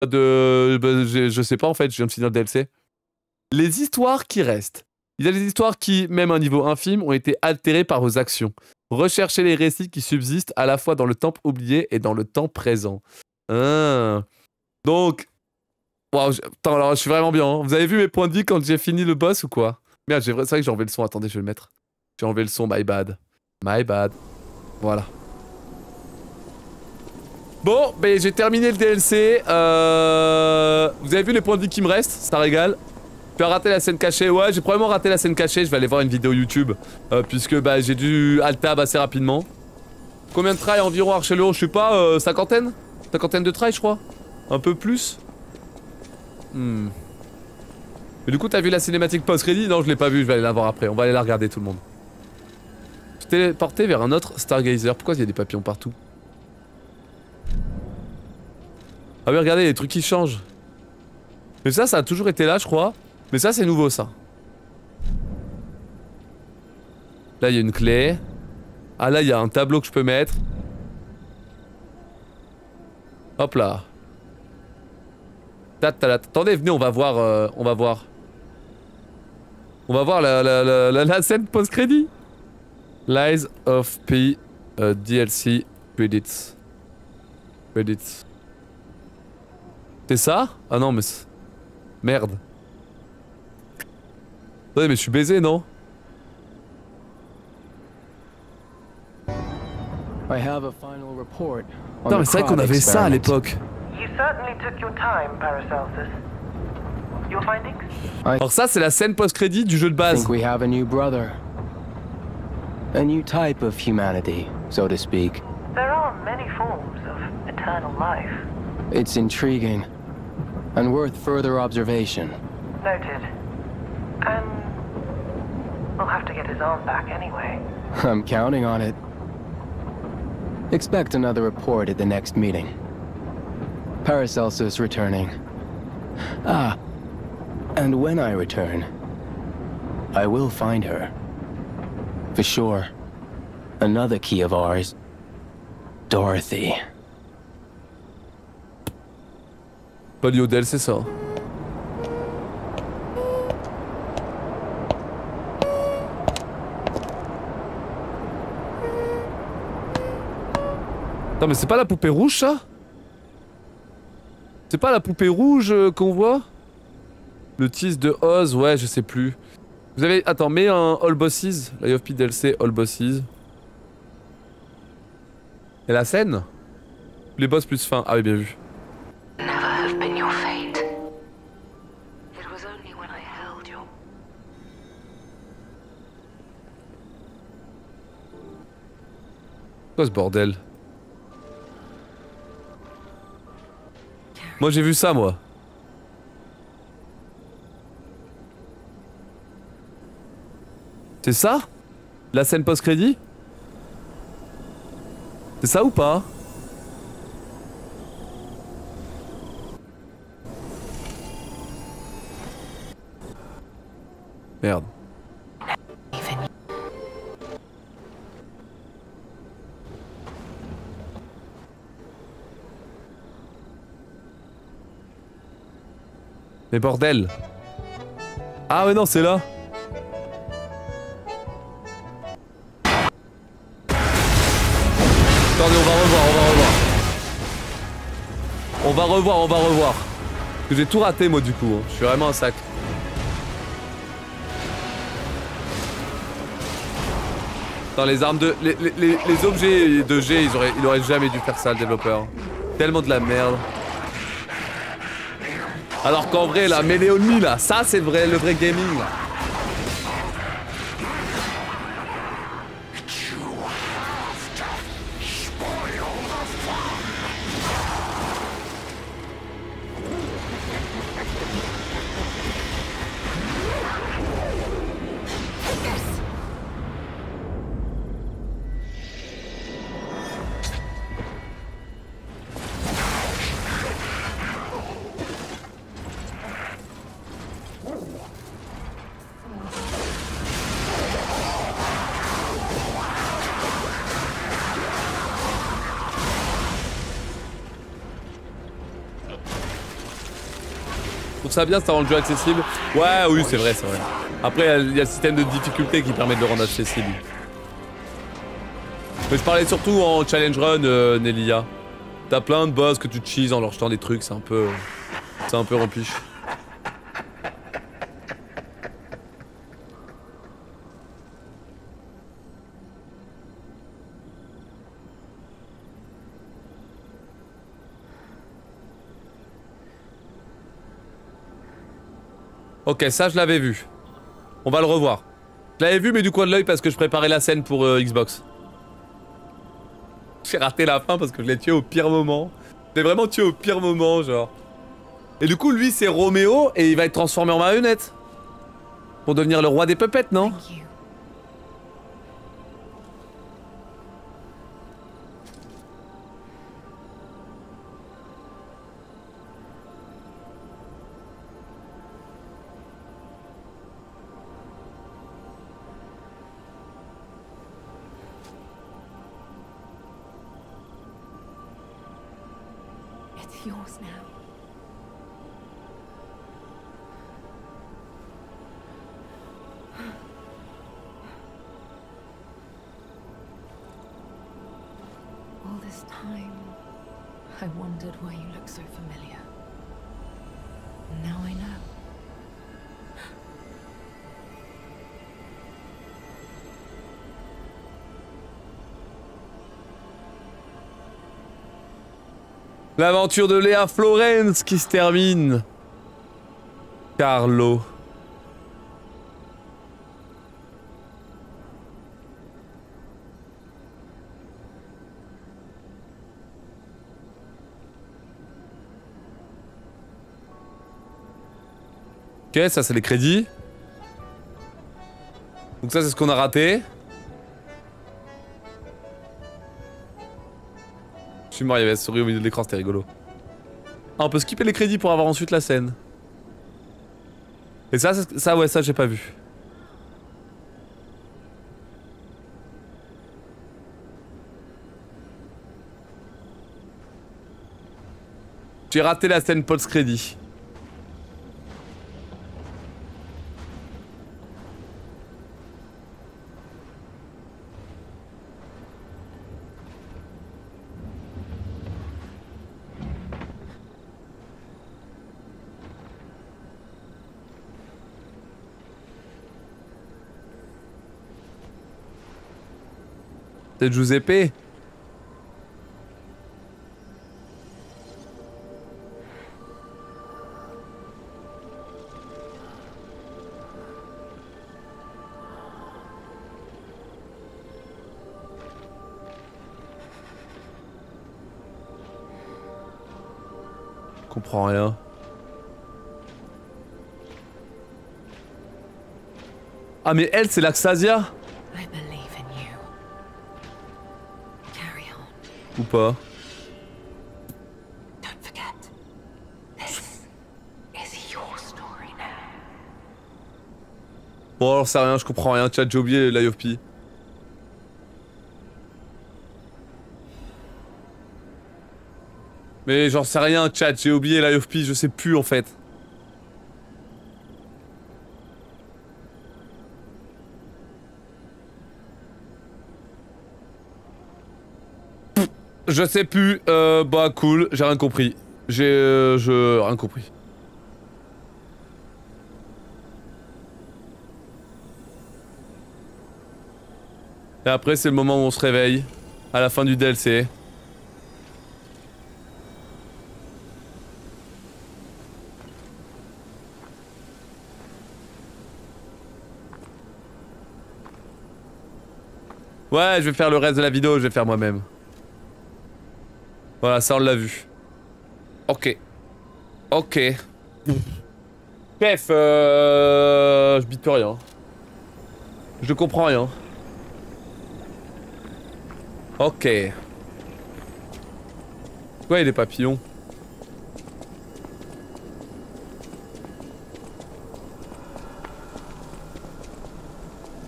Je sais pas en fait, je viens de finir le DLC. Les histoires qui restent. Il y a des histoires qui, même à un niveau infime, ont été altérées par vos actions. Recherchez les récits qui subsistent à la fois dans le temps oublié et dans le temps présent. Donc, wow, attends, alors je suis vraiment bien. Hein. Vous avez vu mes points de vie quand j'ai fini le boss ou quoi? Merde, c'est vrai que j'ai enlevé le son. Attendez, je vais le mettre. J'ai enlevé le son, my bad. My bad. Voilà. Bon, ben j'ai terminé le DLC. Vous avez vu les points de vie qui me restent? Ça régale. Tu as raté la scène cachée? Ouais, j'ai probablement raté la scène cachée. Je vais aller voir une vidéo YouTube. Puisque bah, j'ai dû alt-tab assez rapidement. Combien de tries environ Archelon? Je sais pas, cinquantaine? Cinquantaine de tries, je crois. Un peu plus. Mais du coup, t'as vu la cinématique post-crédit? Non, je l'ai pas vue. Je vais aller la voir après. On va aller la regarder tout le monde. Je t'ai téléporté vers un autre Stargazer. Pourquoi il y a des papillons partout? Ah oui, regardez, les trucs qui changent. Mais ça a toujours été là, je crois. Mais ça, c'est nouveau, ça. Là, il y a une clé. Ah, là, il y a un tableau que je peux mettre. Hop là. Attendez, venez, on va voir. On va voir. On va voir la scène post-crédit. Lies of P DLC Credits. Credits. C'est ça? Ah non, mais... Merde. Attendez, mais je suis baisé, non? Putain, mais c'est vrai qu'on avait ça à l'époque. Alors ça, c'est la scène post-crédit du jeu de base. A new type of humanity, so to speak. There are many forms of eternal life. It's intriguing and worth further observation. Noted. And we'll have to get his arm back anyway. I'm counting on it. Expect another report at the next meeting. Paracelsus returning. Ah, and when I return, I will find her. For sure. Another key of ours. Dorothy. Pas lié au DLC, ça. Non mais c'est pas la poupée rouge, ça? C'est pas la poupée rouge qu'on voit? Le tease de Oz, ouais, je sais plus. Vous avez... Attends, mets un All Bosses. La of P DLC All Bosses. Et la scène? Les boss plus fin. Ah oui, bien vu. Quoi ce bordel? Moi j'ai vu ça, moi. C'est ça? La scène post-crédit? C'est ça ou pas? Merde. Mais bordel. Ah ouais non, c'est là. Attendez, on va revoir. On va revoir. Parce que j'ai tout raté moi du coup, hein. Je suis vraiment un sac. Dans les armes de... Les objets de G, il aurait jamais dû faire ça le développeur. Tellement de la merde. Alors qu'en vrai, la Méléonie là, ça c'est le vrai gaming là. trouve ça bien, ça rend le jeu accessible. Ouais, oui, c'est vrai, c'est vrai. Après, il y a le système de difficulté qui permet de le rendre accessible. Mais je parlais surtout en challenge run, Nelia. T'as plein de boss que tu cheeses en leur jetant des trucs, c'est un peu rempliche. Ok, ça je l'avais vu. On va le revoir. Je l'avais vu mais du coin de l'œil parce que je préparais la scène pour Xbox. J'ai raté la fin parce que je l'ai tué au pire moment. Je l'ai vraiment tué au pire moment, genre. Et du coup, lui, c'est Roméo et il va être transformé en marionnette. Pour devenir le roi des puppets, non? It's yours now. All this time, I wondered why you look so familiar. Now I know. L'aventure de Léa Florence qui se termine. Carlo. Ok, ça c'est les crédits. Donc ça c'est ce qu'on a raté. Je suis mort, il y avait la souris au milieu de l'écran, c'était rigolo. Ah, on peut skipper les crédits pour avoir ensuite la scène. Et ça ouais, ça j'ai pas vu. J'ai raté la scène post-crédit. C'est Giuseppe. Je comprends rien. Ah mais elle c'est l'Axasia. I believe in you. Carry on. Ou pas? Don't forget. This is your story now. Bon alors c'est rien, je comprends rien, chat, j'ai oublié l'IOP. Mais j'en sais rien, chat, j'ai oublié l'IOP, je sais plus en fait. Je sais plus, bah cool, j'ai rien compris. J'ai rien compris. Et après c'est le moment où on se réveille, à la fin du DLC. Ouais, je vais faire le reste de la vidéo, je vais faire moi-même. Voilà, ça on l'a vu. Ok. Ok. Bref, je bite plus rien. Je comprends rien. Ok. Ouais, les papillons.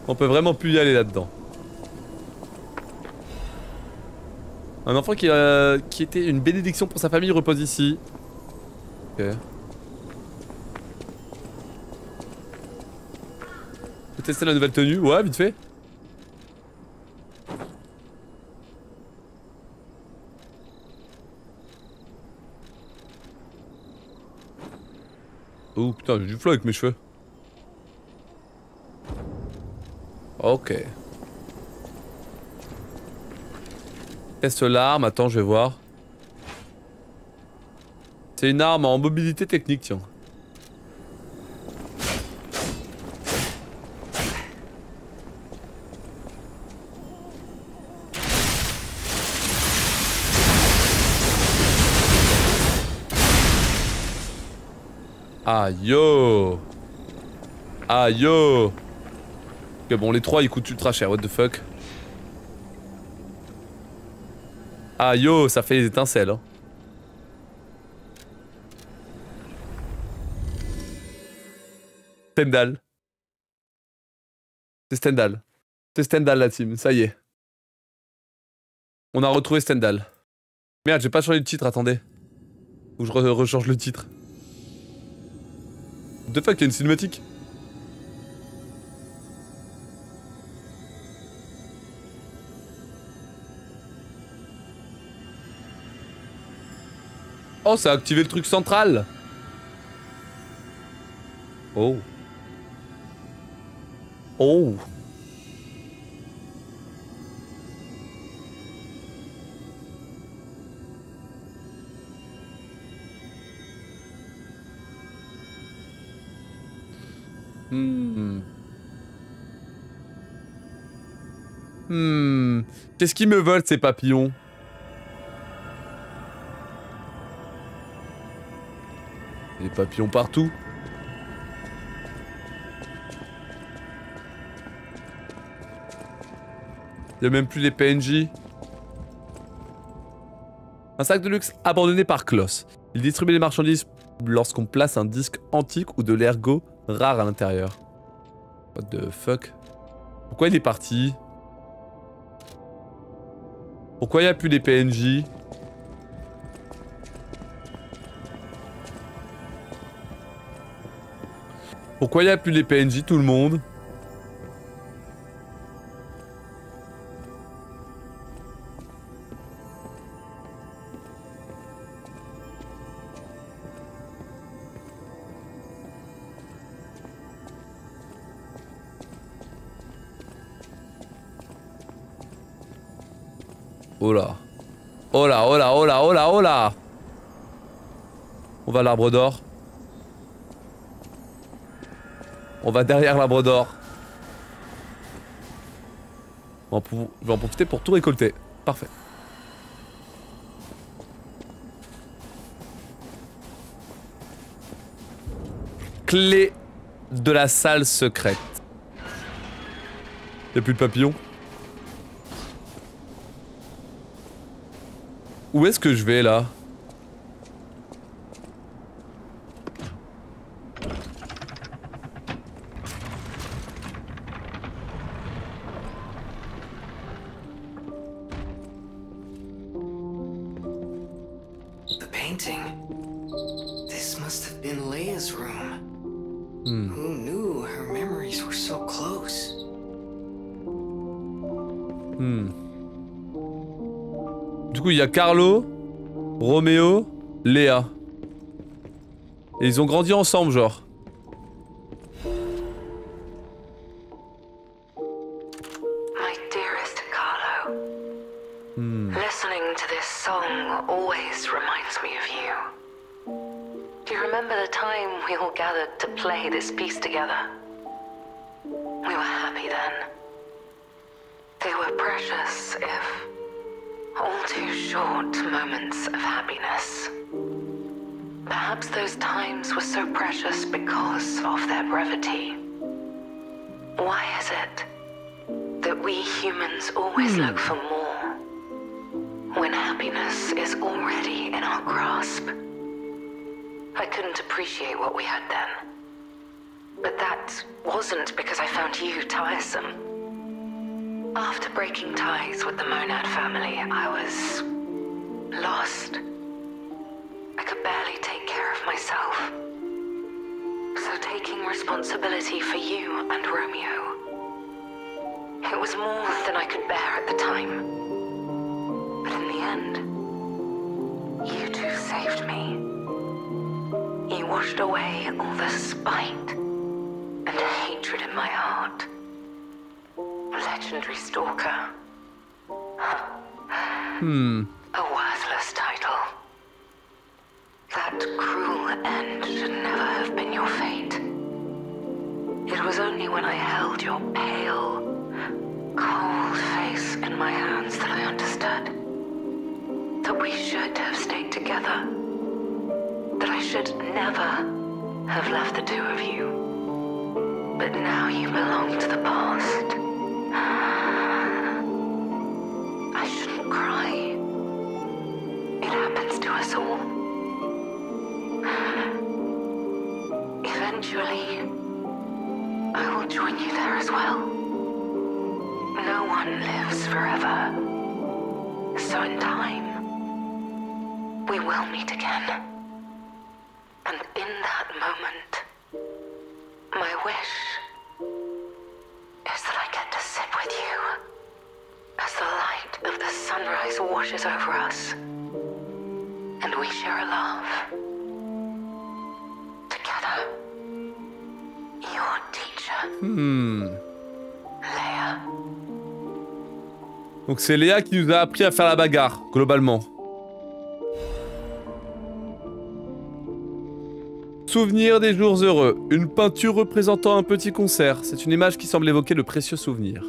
On peut vraiment plus y aller là-dedans. Un enfant qui était une bénédiction pour sa famille repose ici. Ok. peut tester la nouvelle tenue. Ouais, vite fait. Oh putain, j'ai du flow avec mes cheveux. Ok. Teste l'arme, attends, je vais voir. C'est une arme en mobilité technique, tiens. Ah yo. Ah yo. Ok bon les trois ils coûtent ultra cher, what the fuck. Ah yo, ça fait des étincelles hein. Stendhal. C'est Stendhal. C'est Stendhal la team, ça y est. On a retrouvé Stendhal. Merde, j'ai pas changé de titre, attendez. Faut que je rechange le titre. What the fuck, il y a une cinématique. Oh, ça a activé le truc central. Oh. Oh. Qu'est-ce qu'ils me veulent ces papillons? Des papillons partout. Il y a même plus les PNJ. Un sac de luxe abandonné par Kloss. Il distribue les marchandises lorsqu'on place un disque antique ou de l'ergot rare à l'intérieur. What the fuck? Pourquoi il est parti? Pourquoi il n'y a plus les PNJ? Pourquoi il n'y a plus les PNJ tout le monde? Oh là. Oh là, oh là, oh là, oh là, oh là. On va à l'arbre d'or. On va derrière l'arbre d'or. Je vais en profiter pour tout récolter. Parfait. Clé de la salle secrète. Y'a plus de papillons. Où est-ce que je vais là? The painting. This must have been Leia's room. Who knew her memories were so close? Du coup, il y a Carlo, Roméo, Léa. Et ils ont grandi ensemble, genre. My dearest Carlo. Listening to this song always reminds me of you. Do you remember the time we all gathered to play this piece together? We were happy then. They were precious, if all too short moments of happiness. Perhaps those times were so precious because of their brevity. Why is it that we humans always look for more when happiness is already in our grasp? I couldn't appreciate what we had then. But that wasn't because I found you tiresome. After breaking ties with the Monad family, I was lost. I could barely take care of myself. So to taking responsibility for you and Romeo. It was more than I could bear at the time. But in the end, you two saved me. You washed away all the spite and hatred in my heart. Legendary Stalker. A worthless title. That cruel end should never have been your fate. It was only when I held your pale, cold face in my hands that I understood. That we should have stayed together. That I should never have left the two of you. But now you belong to the past. I shouldn't cry. It happens to us all. Eventually, I will join you there as well. No one lives forever. So in time, we will meet again. And in that moment, my wish is that I get to sit with you as the light of the sunrise washes over us, and we share a laugh. Together, your teacher, Leia. Donc c'est Léa qui nous a appris à faire la bagarre, globalement. Souvenir des jours heureux. Une peinture représentant un petit concert. C'est une image qui semble évoquer le précieux souvenir.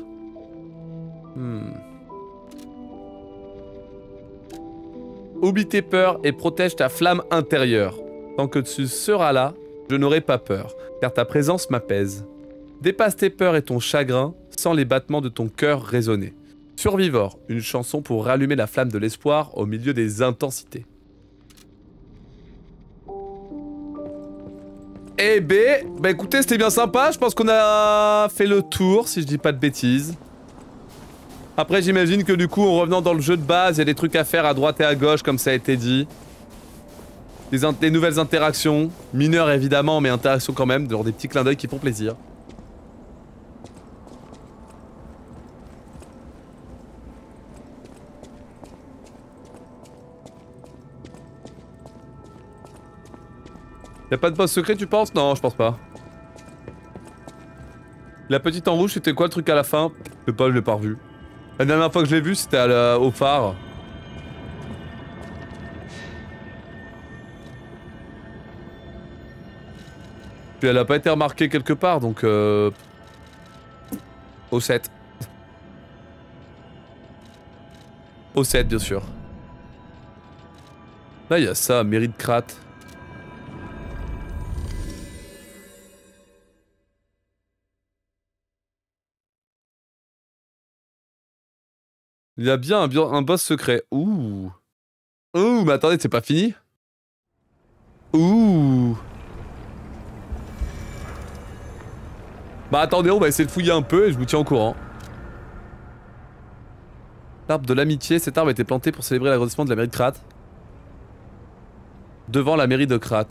Oublie tes peurs et protège ta flamme intérieure. Tant que tu seras là, je n'aurai pas peur, car ta présence m'apaise. Dépasse tes peurs et ton chagrin sans les battements de ton cœur résonner. Survivor, une chanson pour rallumer la flamme de l'espoir au milieu des intensités. Eh bah écoutez, c'était bien sympa, je pense qu'on a fait le tour, si je dis pas de bêtises. Après, j'imagine que du coup, en revenant dans le jeu de base, il y a des trucs à faire à droite et à gauche, comme ça a été dit. Des nouvelles interactions, mineures évidemment, mais interactions quand même, genre des petits clins d'œil qui font plaisir. Y'a pas de boss secret, tu penses? Non, je pense pas. La petite en rouge, c'était quoi le truc à la fin? Je sais pas, je l'ai pas revu. La dernière fois que je l'ai vu, c'était au phare. Puis elle a pas été remarquée quelque part, donc au 7. Au 7, bien sûr. Là, il y a ça, mairie de Krat. Il y a bien un boss secret. Ouh. Ouh, mais attendez, c'est pas fini? Ouh. Bah attendez, on va essayer de fouiller un peu et je vous tiens au courant. L'arbre de l'amitié, cet arbre a été planté pour célébrer l'agrandissement de la mairie de Krat. Devant la mairie de Krat.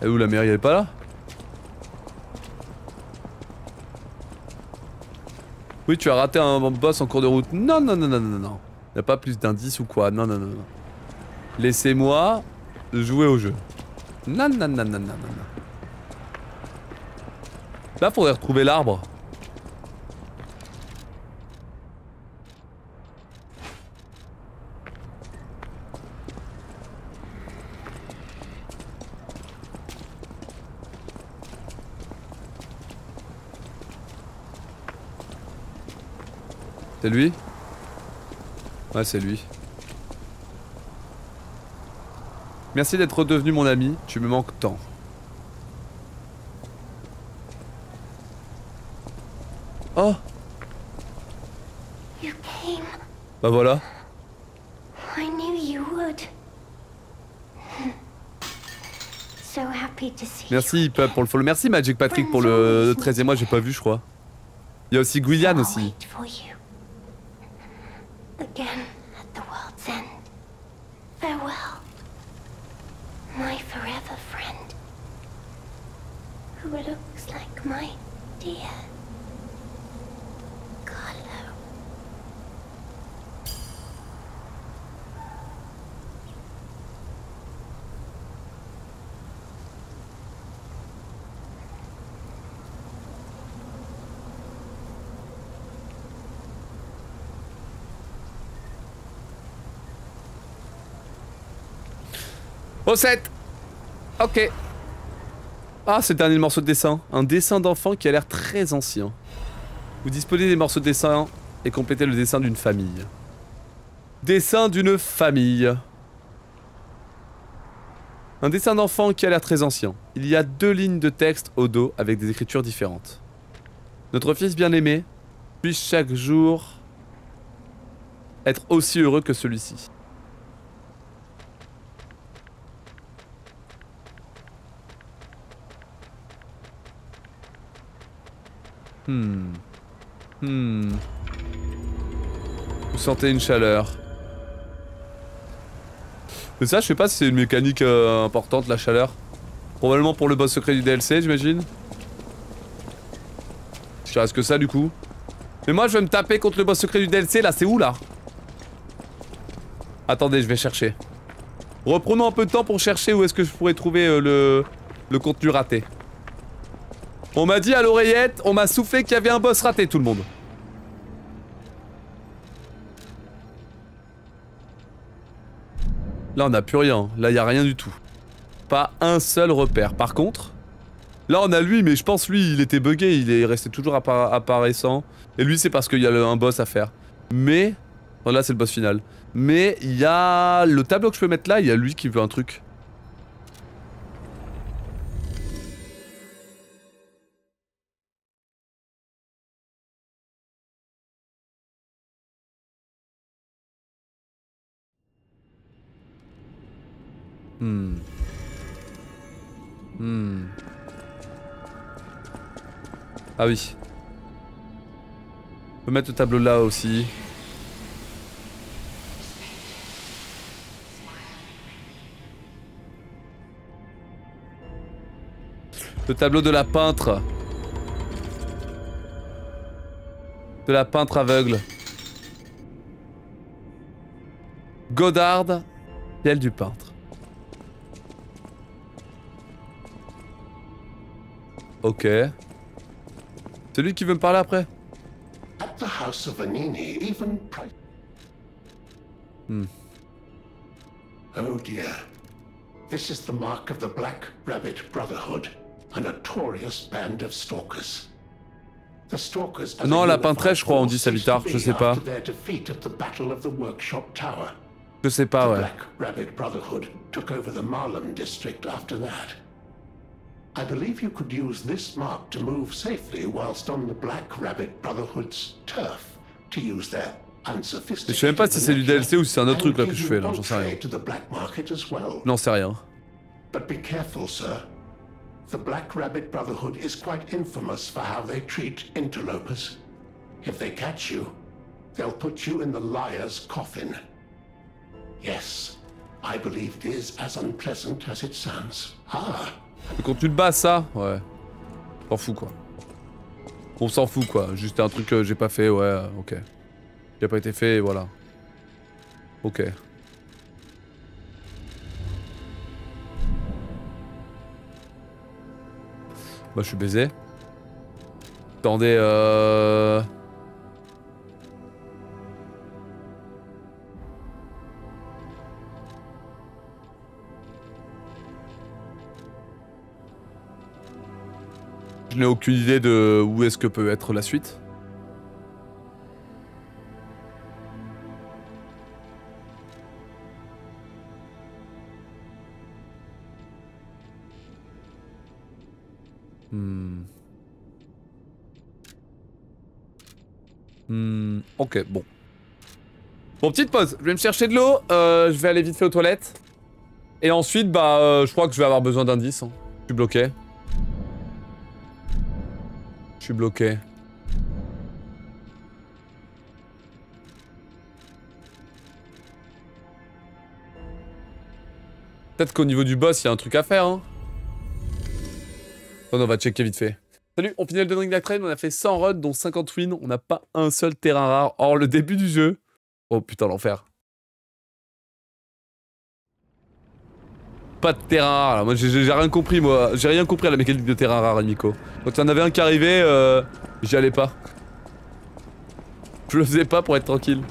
Et où la mairie, elle est pas là? Oui, tu as raté un boss en cours de route. Non, non, non, non, non, non. Y a pas plus d'indices ou quoi? Non, non, non, non. Laissez-moi jouer au jeu. Non, non, non, non, non, non. Là, faudrait retrouver l'arbre. C'est lui? Ouais, c'est lui. Merci d'être redevenu mon ami, tu me manques tant. Oh! You came. Bah voilà. I knew you would. So happy to see Merci Pub pour le follow. Merci Magic Patrick pour le 13e mois, j'ai pas vu je crois. Il y a aussi Gwylian I'll aussi. wait for you. Again at the world's end. Farewell, my forever friend, who looks like my dear Carlo. Au 7. Ok. Ah, c'est le dernier morceau de dessin. Un dessin d'enfant qui a l'air très ancien. Vous disposez des morceaux de dessin et complétez le dessin d'une famille. Dessin d'une famille. Un dessin d'enfant qui a l'air très ancien. Il y a 2 lignes de texte au dos avec des écritures différentes. Notre fils bien-aimé puisse chaque jour être aussi heureux que celui-ci. Vous sentez une chaleur. Mais ça, je sais pas si c'est une mécanique importante, la chaleur. Probablement pour le boss secret du DLC, j'imagine. Je reste que ça, du coup. Mais moi, je vais me taper contre le boss secret du DLC, là. C'est où, là? Attendez, je vais chercher. Reprenons un peu de temps pour chercher où est-ce que je pourrais trouver le contenu raté. On m'a dit à l'oreillette, on m'a soufflé qu'il y avait un boss raté, tout le monde. Là, on n'a plus rien. Là, il n'y a rien du tout. Pas un seul repère. Par contre, là, on a lui, mais je pense lui, il était bugué. Il est resté toujours apparaissant. Et lui, c'est parce qu'il y a un boss à faire. Mais... bon, là, c'est le boss final. Mais il y a... le tableau que je peux mettre là, il y a lui qui veut un truc. Ah oui. On peut mettre le tableau là aussi. Le tableau de la peintre. De la peintre aveugle. Godard, ciel du peintre. Ok. C'est lui qui veut me parler après. At the house of Vanini, even Oh dear. This is the mark of the Black Rabbit Brotherhood, a notorious band of stalkers. The stalkers non, la peintresse, je crois, on dit ça vite tard, je sais pas. Je sais pas, ouais. The Black Rabbit Brotherhood took over the Marlem district after that. I believe you could use this mark to move safely whilst on the Black Rabbit Brotherhood's turf to use their unsophisticated. Je sais même pas si c'est du DLC ou si c'est un autre truc là que je fais là, j'en sais rien. Non, c'est rien. But be careful, sir. The Black Rabbit Brotherhood is quite infamous for how they treat interlopers. If they catch you, they'll put you in the liar's coffin. Yes, I believe it is as unpleasant as it sounds. Ah. Quand tu te bats ça, ouais. On s'en fout quoi. On s'en fout quoi. Juste un truc que j'ai pas fait, ouais, ok. Qui a pas été fait, voilà. Ok. Bah je suis baisé. Attendez, je n'ai aucune idée de où est-ce que peut être la suite. Ok, bon. Bon, petite pause. Je vais me chercher de l'eau. Je vais aller vite fait aux toilettes. Et ensuite, bah, je crois que je vais avoir besoin d'indices. Hein. Je suis bloqué. Je suis bloqué. Peut-être qu'au niveau du boss, il y a un truc à faire, hein. Oh non, on va checker vite fait. Salut, on finit le Elden Ring Train, on a fait 100 runs, dont 50 wins. On n'a pas un seul terrain rare. Or, le début du jeu. Oh putain, l'enfer. Pas de terrain rare, là. Moi, j'ai rien compris, moi. J'ai rien compris à la mécanique de terrain rare, Nico. Quand il y en avait un qui arrivait, j'y allais pas. Je le faisais pas pour être tranquille.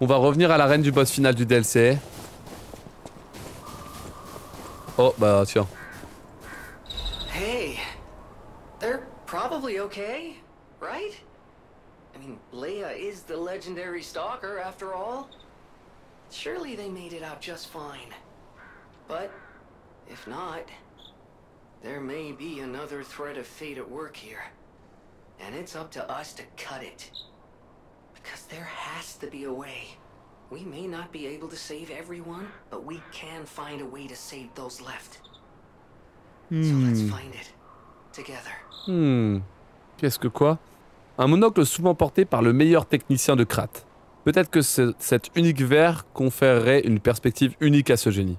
On va revenir à l'arène du boss final du DLC. Oh, bah tiens. Hey, they're probably okay, right? I mean, Leia is the legendary stalker after all. Surely they made it out just fine. But if not, there may be another thread of fate at work here. And it's up to us to cut it. Because there has to be a way. We may not be able to save everyone, but we can find a way to save those left. So let's find it. Together. Qu'est-ce que quoi? Un monocle souvent porté par le meilleur technicien de Krat. Peut-être que cet unique verre conférerait une perspective unique à ce génie.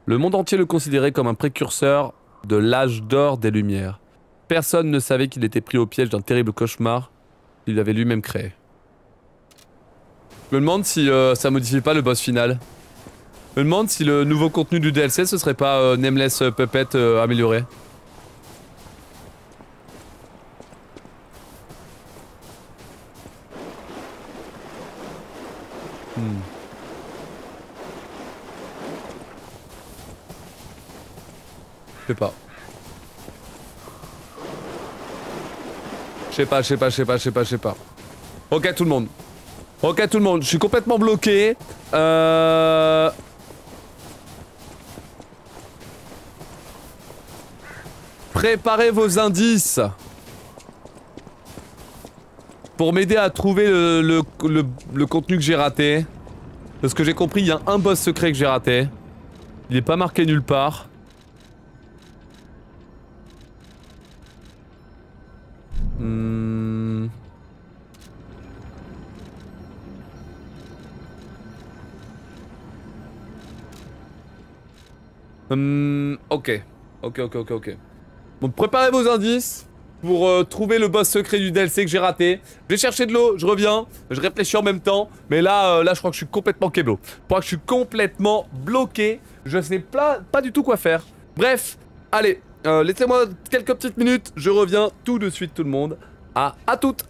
Le monde entier le considérait comme un précurseur de l'âge d'or des Lumières. Personne ne savait qu'il était pris au piège d'un terrible cauchemar qu'il avait lui-même créé. Je me demande si ça modifie pas le boss final. Je me demande si le nouveau contenu du DLC ce serait pas Nameless Puppet amélioré. Je sais pas. Je sais pas. Ok tout le monde. Ok tout le monde, je suis complètement bloqué. Préparez vos indices. Pour m'aider à trouver le contenu que j'ai raté. Parce que j'ai compris, il y a un boss secret que j'ai raté. Il est pas marqué nulle part. Ok. Bon, préparez vos indices pour trouver le boss secret du DLC que j'ai raté. Je vais chercher de l'eau, je reviens, je réfléchis en même temps. Mais là, je crois que je suis complètement keblo. Je crois que je suis complètement bloqué. Je sais pas du tout quoi faire. Bref, allez, laissez-moi quelques petites minutes. Je reviens tout de suite tout le monde. À toutes.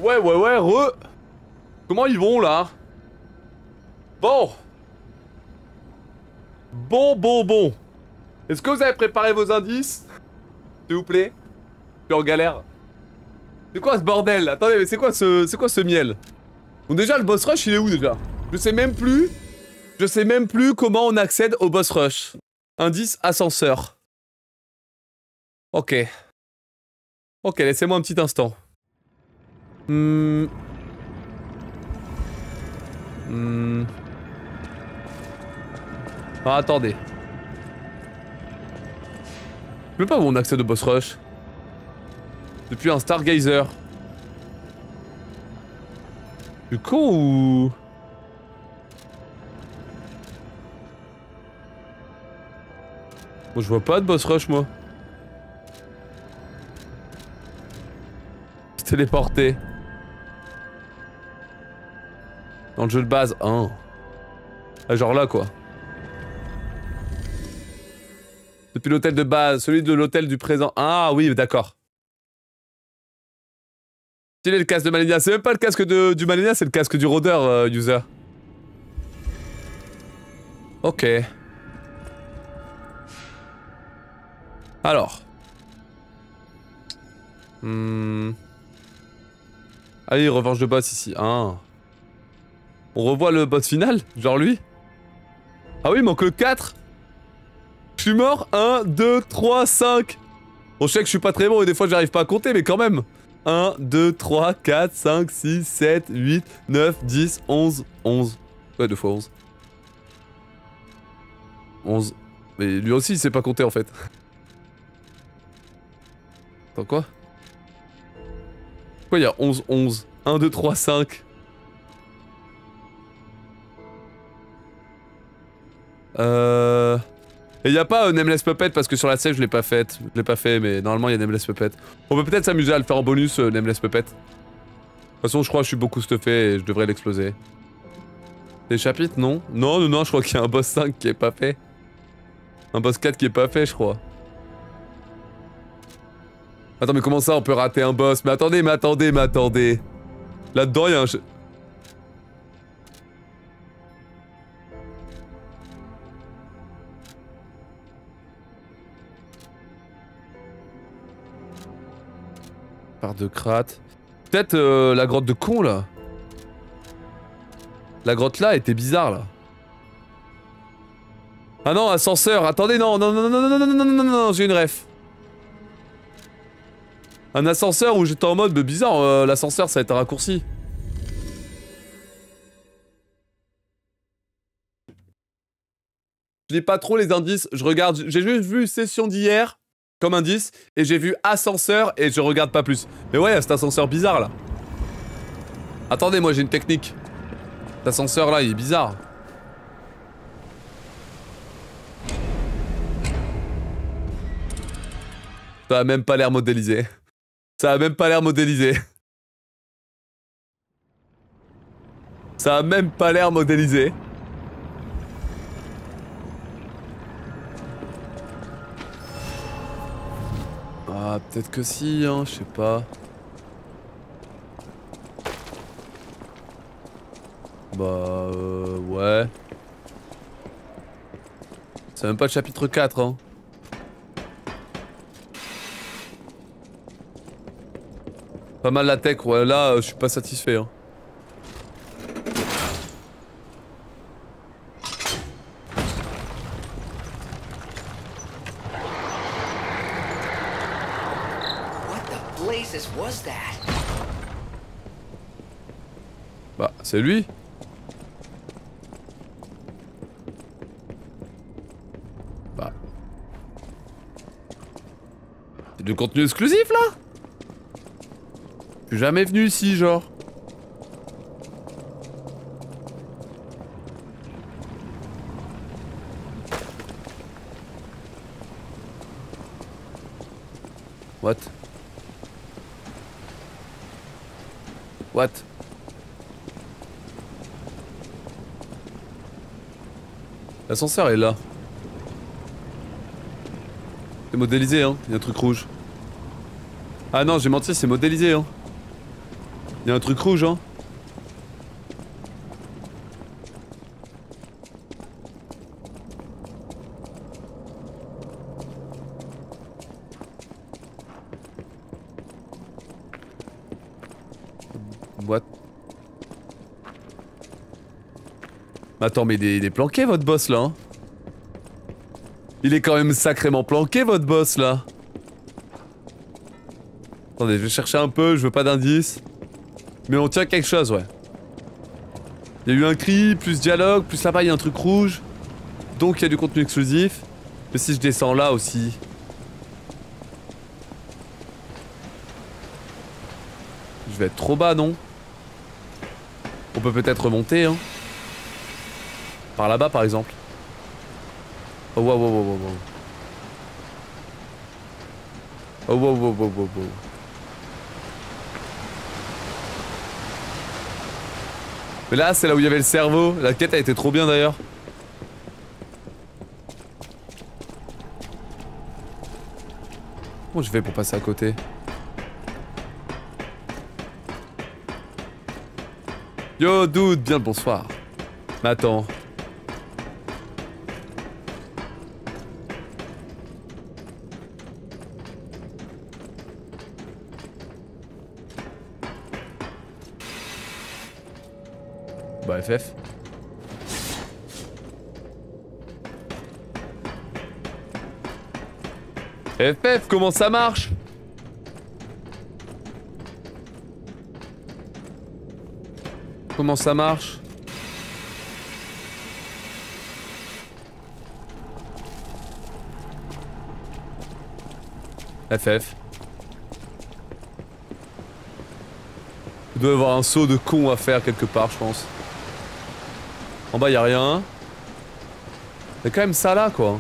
Ouais, Comment ils vont, là? Bon. Bon. Est-ce que vous avez préparé vos indices? S'il vous plaît? Je suis en galère. C'est quoi ce bordel? Attendez, mais c'est quoi ce miel? Bon, déjà, le boss rush, il est où, déjà? Je sais même plus comment on accède au boss rush. Indice, ascenseur. Ok, laissez-moi un petit instant. Ah, attendez. Je sais pas où on accède au boss rush. Depuis un Stargazer. Du con ou... Moi je vois pas de boss rush moi. Se téléporter. Dans le jeu de base, hein. Ah, genre là quoi. Depuis l'hôtel de base, celui de l'hôtel du présent. Ah oui, d'accord. Quel est le casque de Malenia? C'est même pas le casque du Malenia, c'est le casque du rôdeur, user. Ok. Alors. Ah oui, revanche de boss ici. Ah. On revoit le boss final? Genre lui? Ah oui, il manque le 4. Je suis mort. 1, 2, 3, 5. Bon, je sais que je suis pas très bon et des fois j'arrive pas à compter, mais quand même. 1, 2, 3, 4, 5, 6, 7, 8, 9, 10, 11, 11. Ouais, 2 fois 11. 11. Mais lui aussi, il sait pas compter en fait. Attends, quoi? Pourquoi il y a 11, 11? 1, 2, 3, 5. Et y a pas Nameless Puppet parce que sur la save je l'ai pas faite. Je l'ai pas fait, mais normalement il y a Nameless Puppet. On peut peut-être s'amuser à le faire en bonus, Nameless Puppet. De toute façon, je crois que je suis beaucoup stuffé et je devrais l'exploser. Les chapitres, non? Non, je crois qu'il y a un boss 5 qui est pas fait. Un boss 4 qui est pas fait, je crois. Attends, mais comment ça on peut rater un boss? Mais attendez. Là-dedans, il y a un... Part de crate. Peut-être la grotte de con, là. La grotte là était bizarre, là. Ah non, ascenseur. Attendez, non, j'ai une ref. Un ascenseur où j'étais en mode, mais bizarre, l'ascenseur ça va être un raccourci. Je lis pas trop les indices, je regarde, j'ai juste vu session d'hier comme indice, et j'ai vu ascenseur et je regarde pas plus. Mais ouais, cet ascenseur bizarre là. Attendez, moi j'ai une technique. Cet ascenseur là, il est bizarre. Ça a même pas l'air modélisé. Ça a même pas l'air modélisé. Ça a même pas l'air modélisé. Ah, peut-être que si, hein, je sais pas. Bah, ouais. C'est même pas le chapitre 4, hein. Pas mal la tech, ouais, là, je suis pas satisfait, hein. Bah, c'est lui. Bah. C'est du contenu exclusif, là? Je suis jamais venu ici, genre. What? What? L'ascenseur est là. C'est modélisé, hein. Il y a un truc rouge. Ah non, j'ai menti, c'est modélisé, hein. Y'a un truc rouge, hein. What? Attends, mais il est planqué votre boss là, hein. Il est quand même sacrément planqué votre boss là. Attendez, je vais chercher un peu, je veux pas d'indices. Mais on tient quelque chose, ouais. Il y a eu un cri, plus dialogue, plus là-bas il y a un truc rouge. Donc il y a du contenu exclusif. Mais si je descends là aussi... Je vais être trop bas, non? On peut peut-être remonter, hein. Par là-bas, par exemple. Oh, wow, wow, wow, wow, wow. Oh, wow, wow, wow, wow, wow. Mais là, c'est là où il y avait le cerveau. La quête a été trop bien, d'ailleurs. Comment je fais pour passer à côté? Yo, dude, bien le bonsoir. Mais attends. Bah, FF. FF, comment ça marche? Comment ça marche? FF. Il doit y avoir un saut de con à faire quelque part, je pense. En bas, y a rien. Y'a quand même ça là, quoi.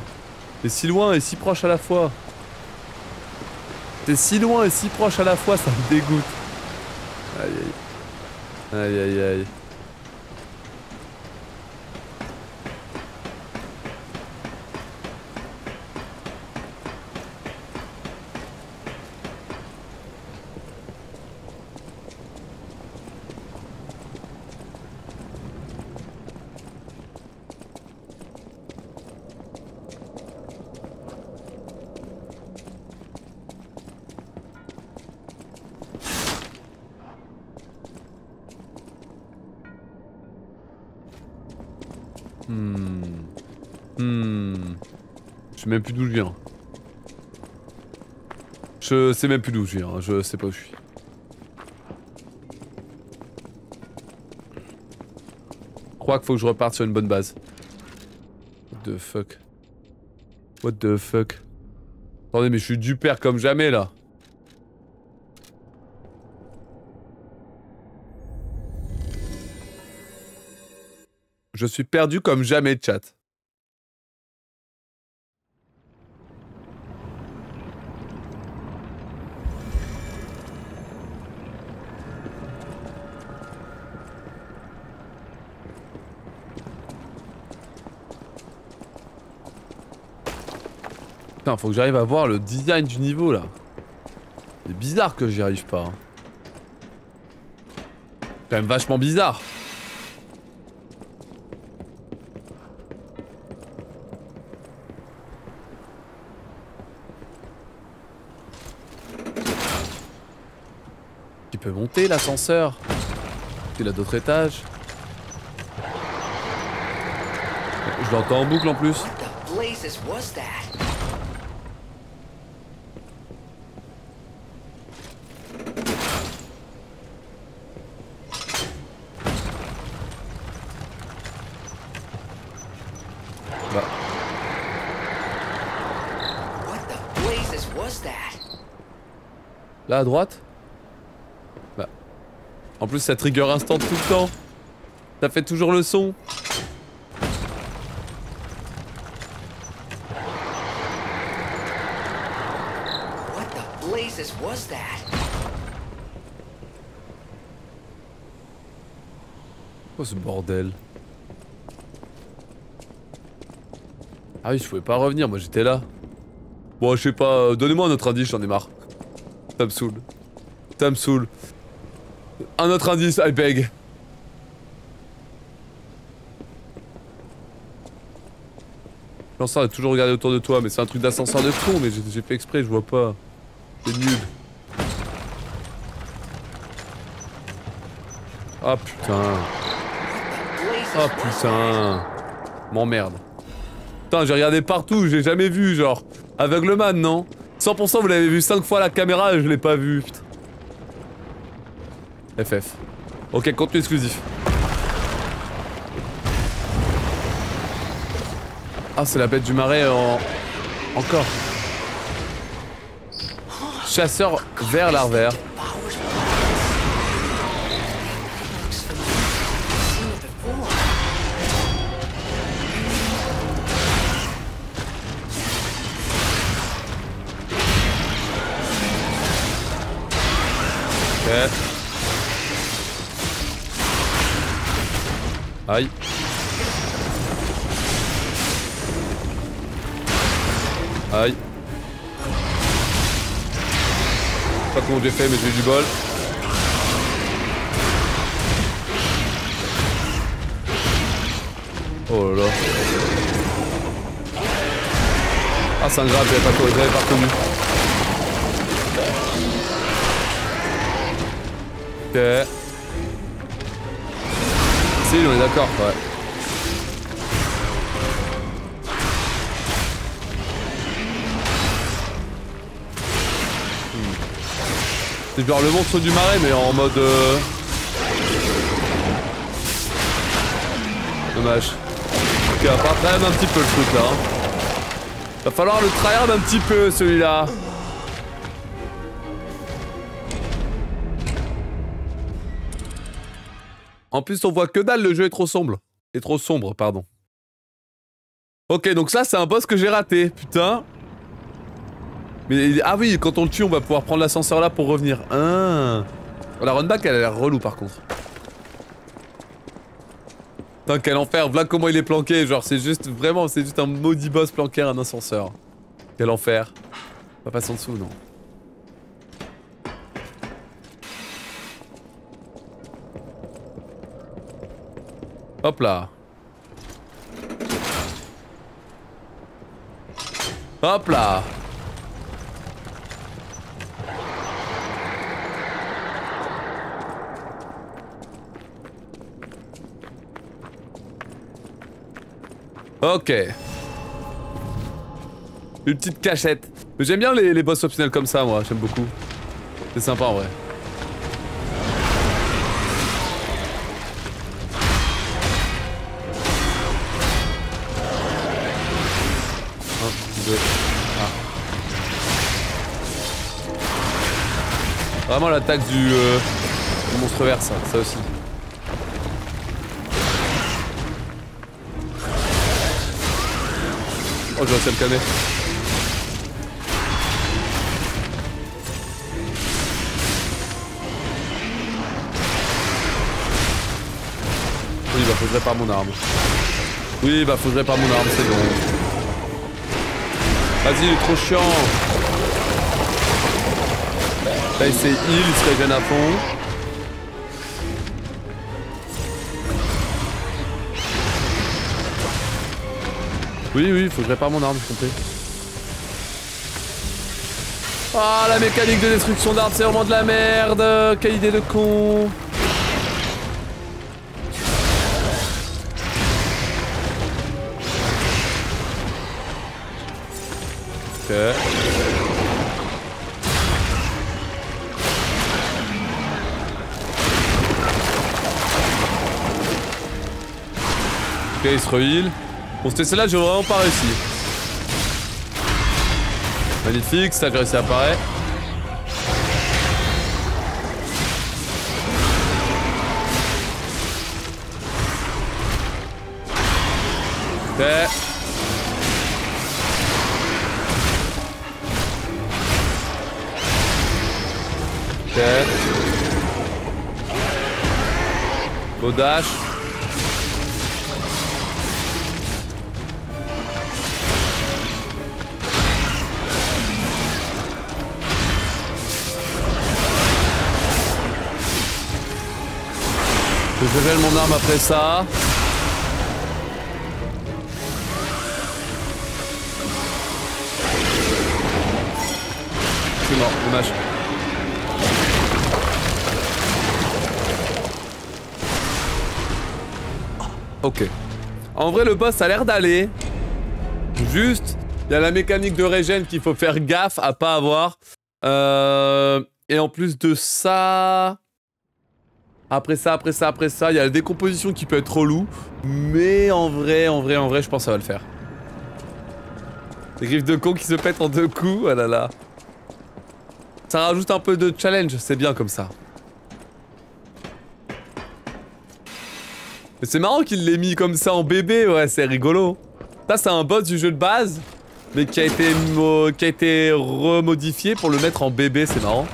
T'es si loin et si proche à la fois. T'es si loin et si proche à la fois, ça me dégoûte. Aïe aïe. Aïe aïe aïe. Je sais même plus d'où je viens. Je sais même plus d'où je viens, je sais pas où je suis. Je crois qu'il faut que je reparte sur une bonne base. What the fuck? What the fuck? Attendez, mais je suis du père comme jamais là. Je suis perdu comme jamais, chat. Putain, faut que j'arrive à voir le design du niveau là. C'est bizarre que j'y arrive pas. Hein. C'est quand même vachement bizarre. Il peut monter l'ascenseur. Il a d'autres étages. Je l'entends en boucle en plus. Bah. Là à droite. Bah. En plus ça trigger instant tout le temps. Ça fait toujours le son. Quoi ce bordel? Ah oui, je pouvais pas revenir, moi j'étais là. Bon, je sais pas, donnez-moi un autre indice, j'en ai marre. Ça me saoule. Ça me saoule. Un autre indice, I beg. L'ascenseur est toujours regardé autour de toi, mais c'est un truc d'ascenseur de con, mais j'ai fait exprès, je vois pas. C'est nul. Oh putain. Oh putain. M'emmerde. Putain, j'ai regardé partout, j'ai jamais vu, genre. Aveugleman, non? 100% vous l'avez vu 5 fois à la caméra et je l'ai pas vu, putain. FF. Ok, contenu exclusif. Ah, c'est la bête du marais en... Encore. Chasseur vert larvaire. Ok. Aïe. Aïe. Pas comment j'ai fait mais j'ai eu du bol. Oh là là. Ah c'est un grave, j'avais pas reconnu. Ok. Si on est d'accord, ouais. C'est genre le monstre du marais mais en mode dommage. Ok, on va falloir tryhard un petit peu le truc là. Va falloir le tryhard un petit peu celui-là. En plus on voit que dalle, le jeu est trop sombre. Est trop sombre, pardon. Ok, donc ça c'est un boss que j'ai raté, putain. Mais ah oui, quand on le tue, on va pouvoir prendre l'ascenseur là pour revenir. Ah. La runback elle a l'air relou par contre. Putain quel enfer, voilà comment il est planqué, genre c'est juste, vraiment, c'est juste un maudit boss planqué à un ascenseur. Quel enfer. On va passer en dessous, non. Hop là. Hop là. Ok. Une petite cachette. Mais j'aime bien les boss optionnels comme ça, moi. J'aime beaucoup. C'est sympa en vrai. 1, 2. Ah. Vraiment l'attaque du monstre vert, ça aussi. Oh, je vais le calmer. Oui, bah faut que je répare mon arme. Oui, bah faut que je répare mon arme, c'est bon. Vas-y, il est trop chiant. Là, il s'est heal, il se régène à fond. Oui, faut que je répare mon arme, je comptais. Ah, la mécanique de destruction d'armes, c'est vraiment de la merde. Quelle idée de con. Ok. Ok, il se re-heal. Bon, c'était celle-là, j'ai vraiment pas réussi. Magnifique, ça j'ai réussi à apparaître. Ok. Ok. Beau dash. Je révèle mon arme après ça. C'est mort, dommage. Ok. En vrai, le boss a l'air d'aller. Juste, il y a la mécanique de régène qu'il faut faire gaffe à pas avoir. Et en plus de ça... Après ça, il y a la décomposition qui peut être relou. Mais en vrai, je pense que ça va le faire. Les griffes de con qui se pètent en 2 coups, oh là là. Ça rajoute un peu de challenge, c'est bien comme ça. Mais c'est marrant qu'il l'ait mis comme ça en bébé, ouais, c'est rigolo. Ça, c'est un boss du jeu de base, mais qui a été remodifié pour le mettre en bébé, c'est marrant.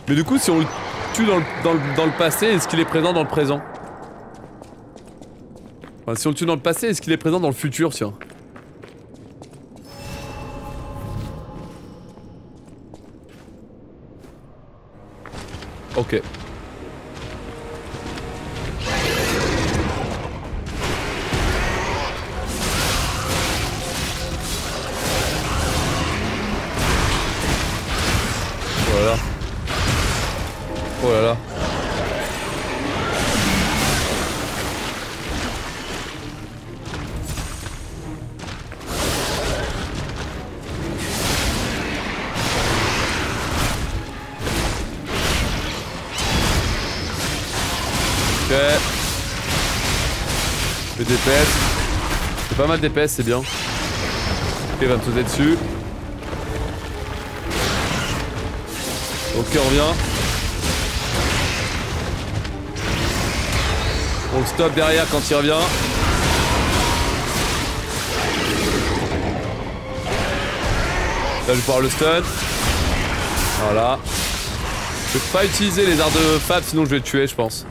Mais du coup, si on le tue dans le passé, est-ce qu'il est présent dans le présent? Enfin, si on le tue dans le passé, est-ce qu'il est présent dans le futur, tiens? Ok. Voilà. Oh là là. Ok. Le DPS. C'est pas mal DPS, c'est bien. Ok, il va me sauter dessus. Ok, on revient. On le stoppe derrière quand il revient. Là, je vais pouvoir le stun. Voilà. Je vais pas utiliser les arts de Fab, sinon je vais le tuer, je pense.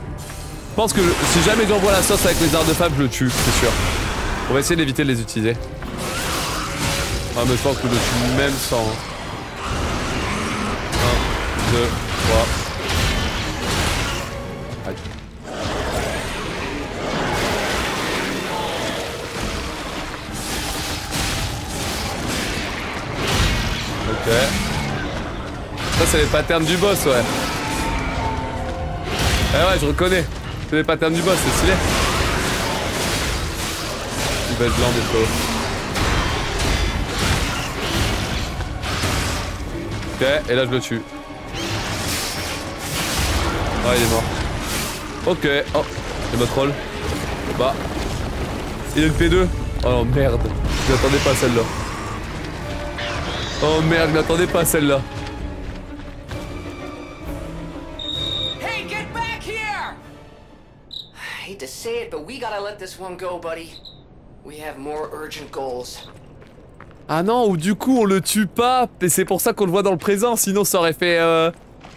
Je pense que si jamais j'envoie la sauce avec les arts de Fab, je le tue, c'est sûr. On va essayer d'éviter de les utiliser. Ah, mais je pense que je le tue même sans. 1, 2, 3. Aïe. Ok. Ça, c'est les patterns du boss, ouais. Eh ouais, je reconnais. C'est les patterns du boss, c'est stylé. Une belle blanc des flots. Ok, et là je le tue. Ah, il est mort. Ok, oh, il me troll. Bah. Il a une P2. Oh non, merde. Je m'attendais pas à celle-là. Oh merde, je m'attendais pas à celle-là. Hey, get back here! I hate to say it, but we gotta let this one go, buddy. We have more urgent goals. Ah non, ou du coup on le tue pas, et c'est pour ça qu'on le voit dans le présent, sinon ça aurait fait... ça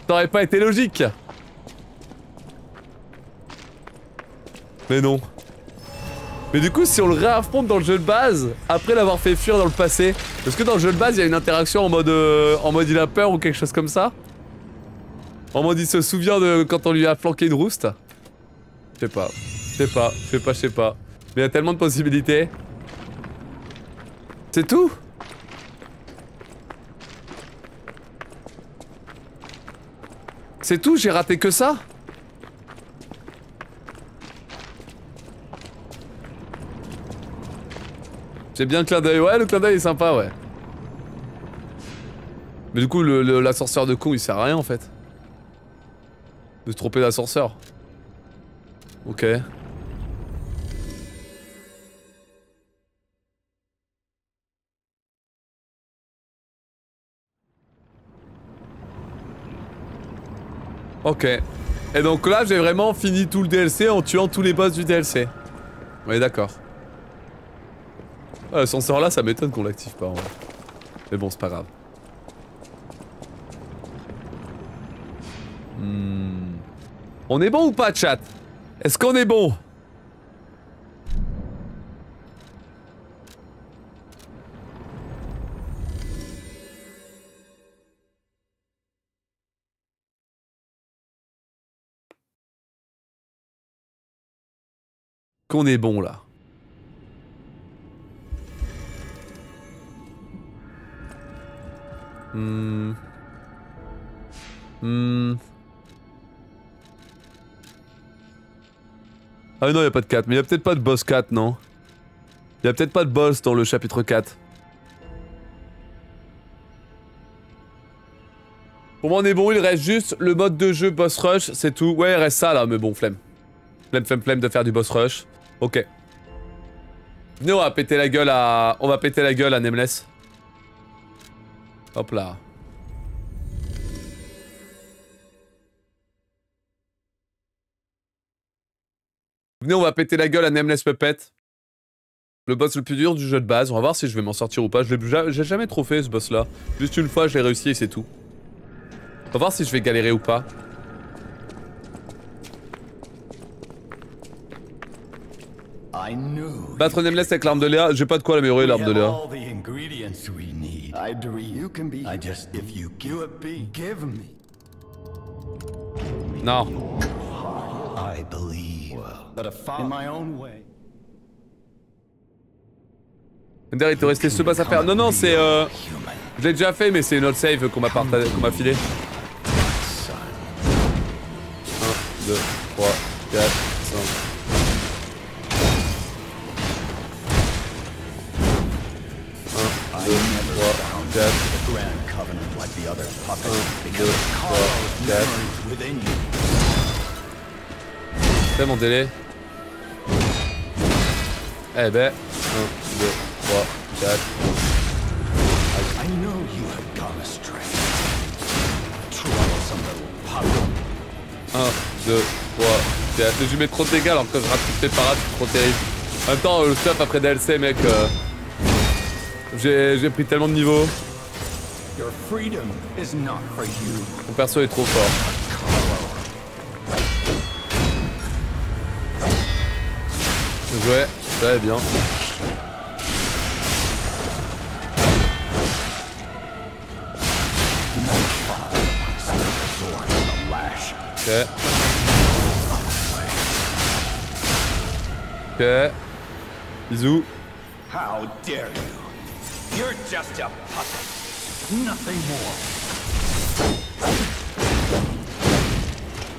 aurait pas été logique. Mais non. Mais du coup, si on le réaffronte dans le jeu de base, après l'avoir fait fuir dans le passé, est-ce que dans le jeu de base il y a une interaction en mode il a peur ou quelque chose comme ça? En mode il se souvient de quand on lui a flanqué une rouste? Je sais pas. Je sais pas. Mais il y a tellement de possibilités. C'est tout? C'est tout? J'ai raté que ça? J'ai bien le clin d'œil. Ouais, le clin d'œil est sympa, ouais. Mais du coup, l'ascenseur de con, il sert à rien, en fait. De se tromper d'ascenseur. Ok. Ok. Et donc là, j'ai vraiment fini tout le DLC en tuant tous les boss du DLC. On est d'accord. Ah, l'ascenseur là, ça m'étonne qu'on l'active pas en vrai. Mais bon, c'est pas grave. On est bon ou pas, chat? Est-ce qu'on est bon? qu'on est bon là. Ah non, y'a pas de 4, mais y'a peut-être pas de boss 4, non? Y'a peut-être pas de boss dans le chapitre 4. Pour moi on est bon, il reste juste le mode de jeu boss rush, c'est tout. Ouais, il reste ça là, mais bon, flemme. Flemme de faire du boss rush. Ok. Venez, on va péter la gueule à... On va péter la gueule à Nameless. Hop là. Venez, on va péter la gueule à Nameless Puppet. Le boss le plus dur du jeu de base. On va voir si je vais m'en sortir ou pas. J'ai jamais trop fait ce boss là. Juste une fois, je l'ai réussi et c'est tout. On va voir si je vais galérer ou pas. Battre Nameless avec l'arme de Léa. J'ai pas de quoi l'améliorer, l'arme de Léa. Non. Ender, il te restait ce boss à faire. Non, non, c'est je l'ai déjà fait, mais c'est une autre save qu'on m'a filé. 1, 2, 3, 4, 5. 1, 2, 3, 4. 1, 2, 3, 4. C'est mon délai. Eh ben, 1, 2, 3, 4. 1, 2, 3, 4. Je mets trop de dégâts alors que je rate toutes les parades, c'est trop terrible. En même temps, le stuff après DLC, mec, j'ai pris tellement de niveau. Mon perso est trop fort. Ouais, très bien. Ok. Ok. Bisous. How dare you? You're just a puppet. Nothing more.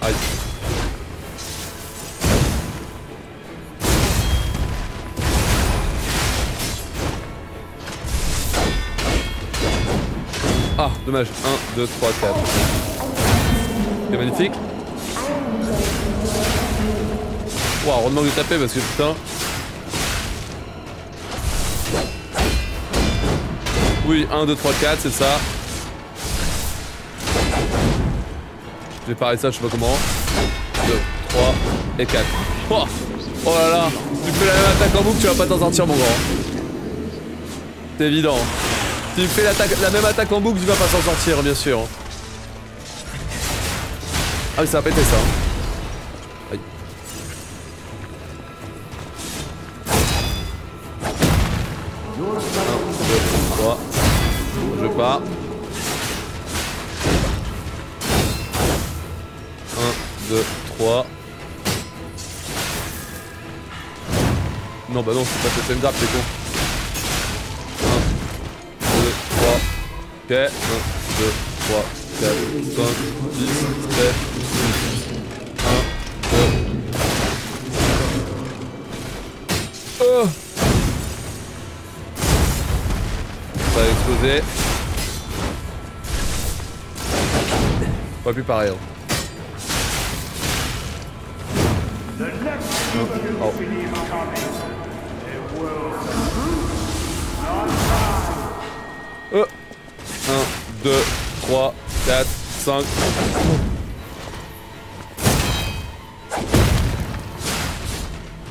Aïe. Ah, dommage. 1, 2, 3, 4. C'est magnifique. Waouh, heureusement que j'ai tapé parce que putain. Oui, 1, 2, 3, 4, c'est ça. J'ai parlé de ça, je sais pas comment. 2, 3 et 4. Oh, oh là là, tu fais la même attaque en boucle, tu vas pas t'en sortir, mon grand. C'est évident. Si tu fais la même attaque en boucle, tu vas pas s'en sortir, bien sûr. Ah, mais ça va péter ça. Aïe. Je pars. 1, 2, 3. Non, bah non, c'est pas cette grave, c'est con. 1, 2, 3. Ok. 1, 2, 3, 4, 5, 6, 7, 8. 1, 2. Oh! Ça va exploser. Pas plus pareil. Oh. 1, 2, 3, 4, 5.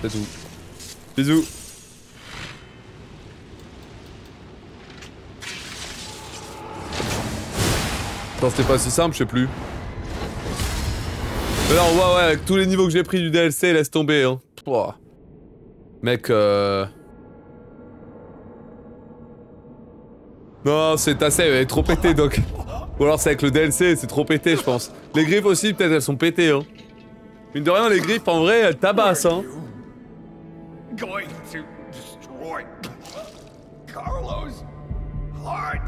C'est tout. Bisous. Attends, c'était pas si simple, je sais plus. Mais non, ouais, avec tous les niveaux que j'ai pris du DLC, laisse tomber, hein. Pouah. Mec, non, c'est assez, elle est trop pétée, donc. Ou alors c'est avec le DLC, c'est trop pété, je pense. Les griffes aussi, peut-être, elles sont pétées, hein. Mine de rien, les griffes, en vrai, elles tabassent, hein. going to destroy Carlos' heart.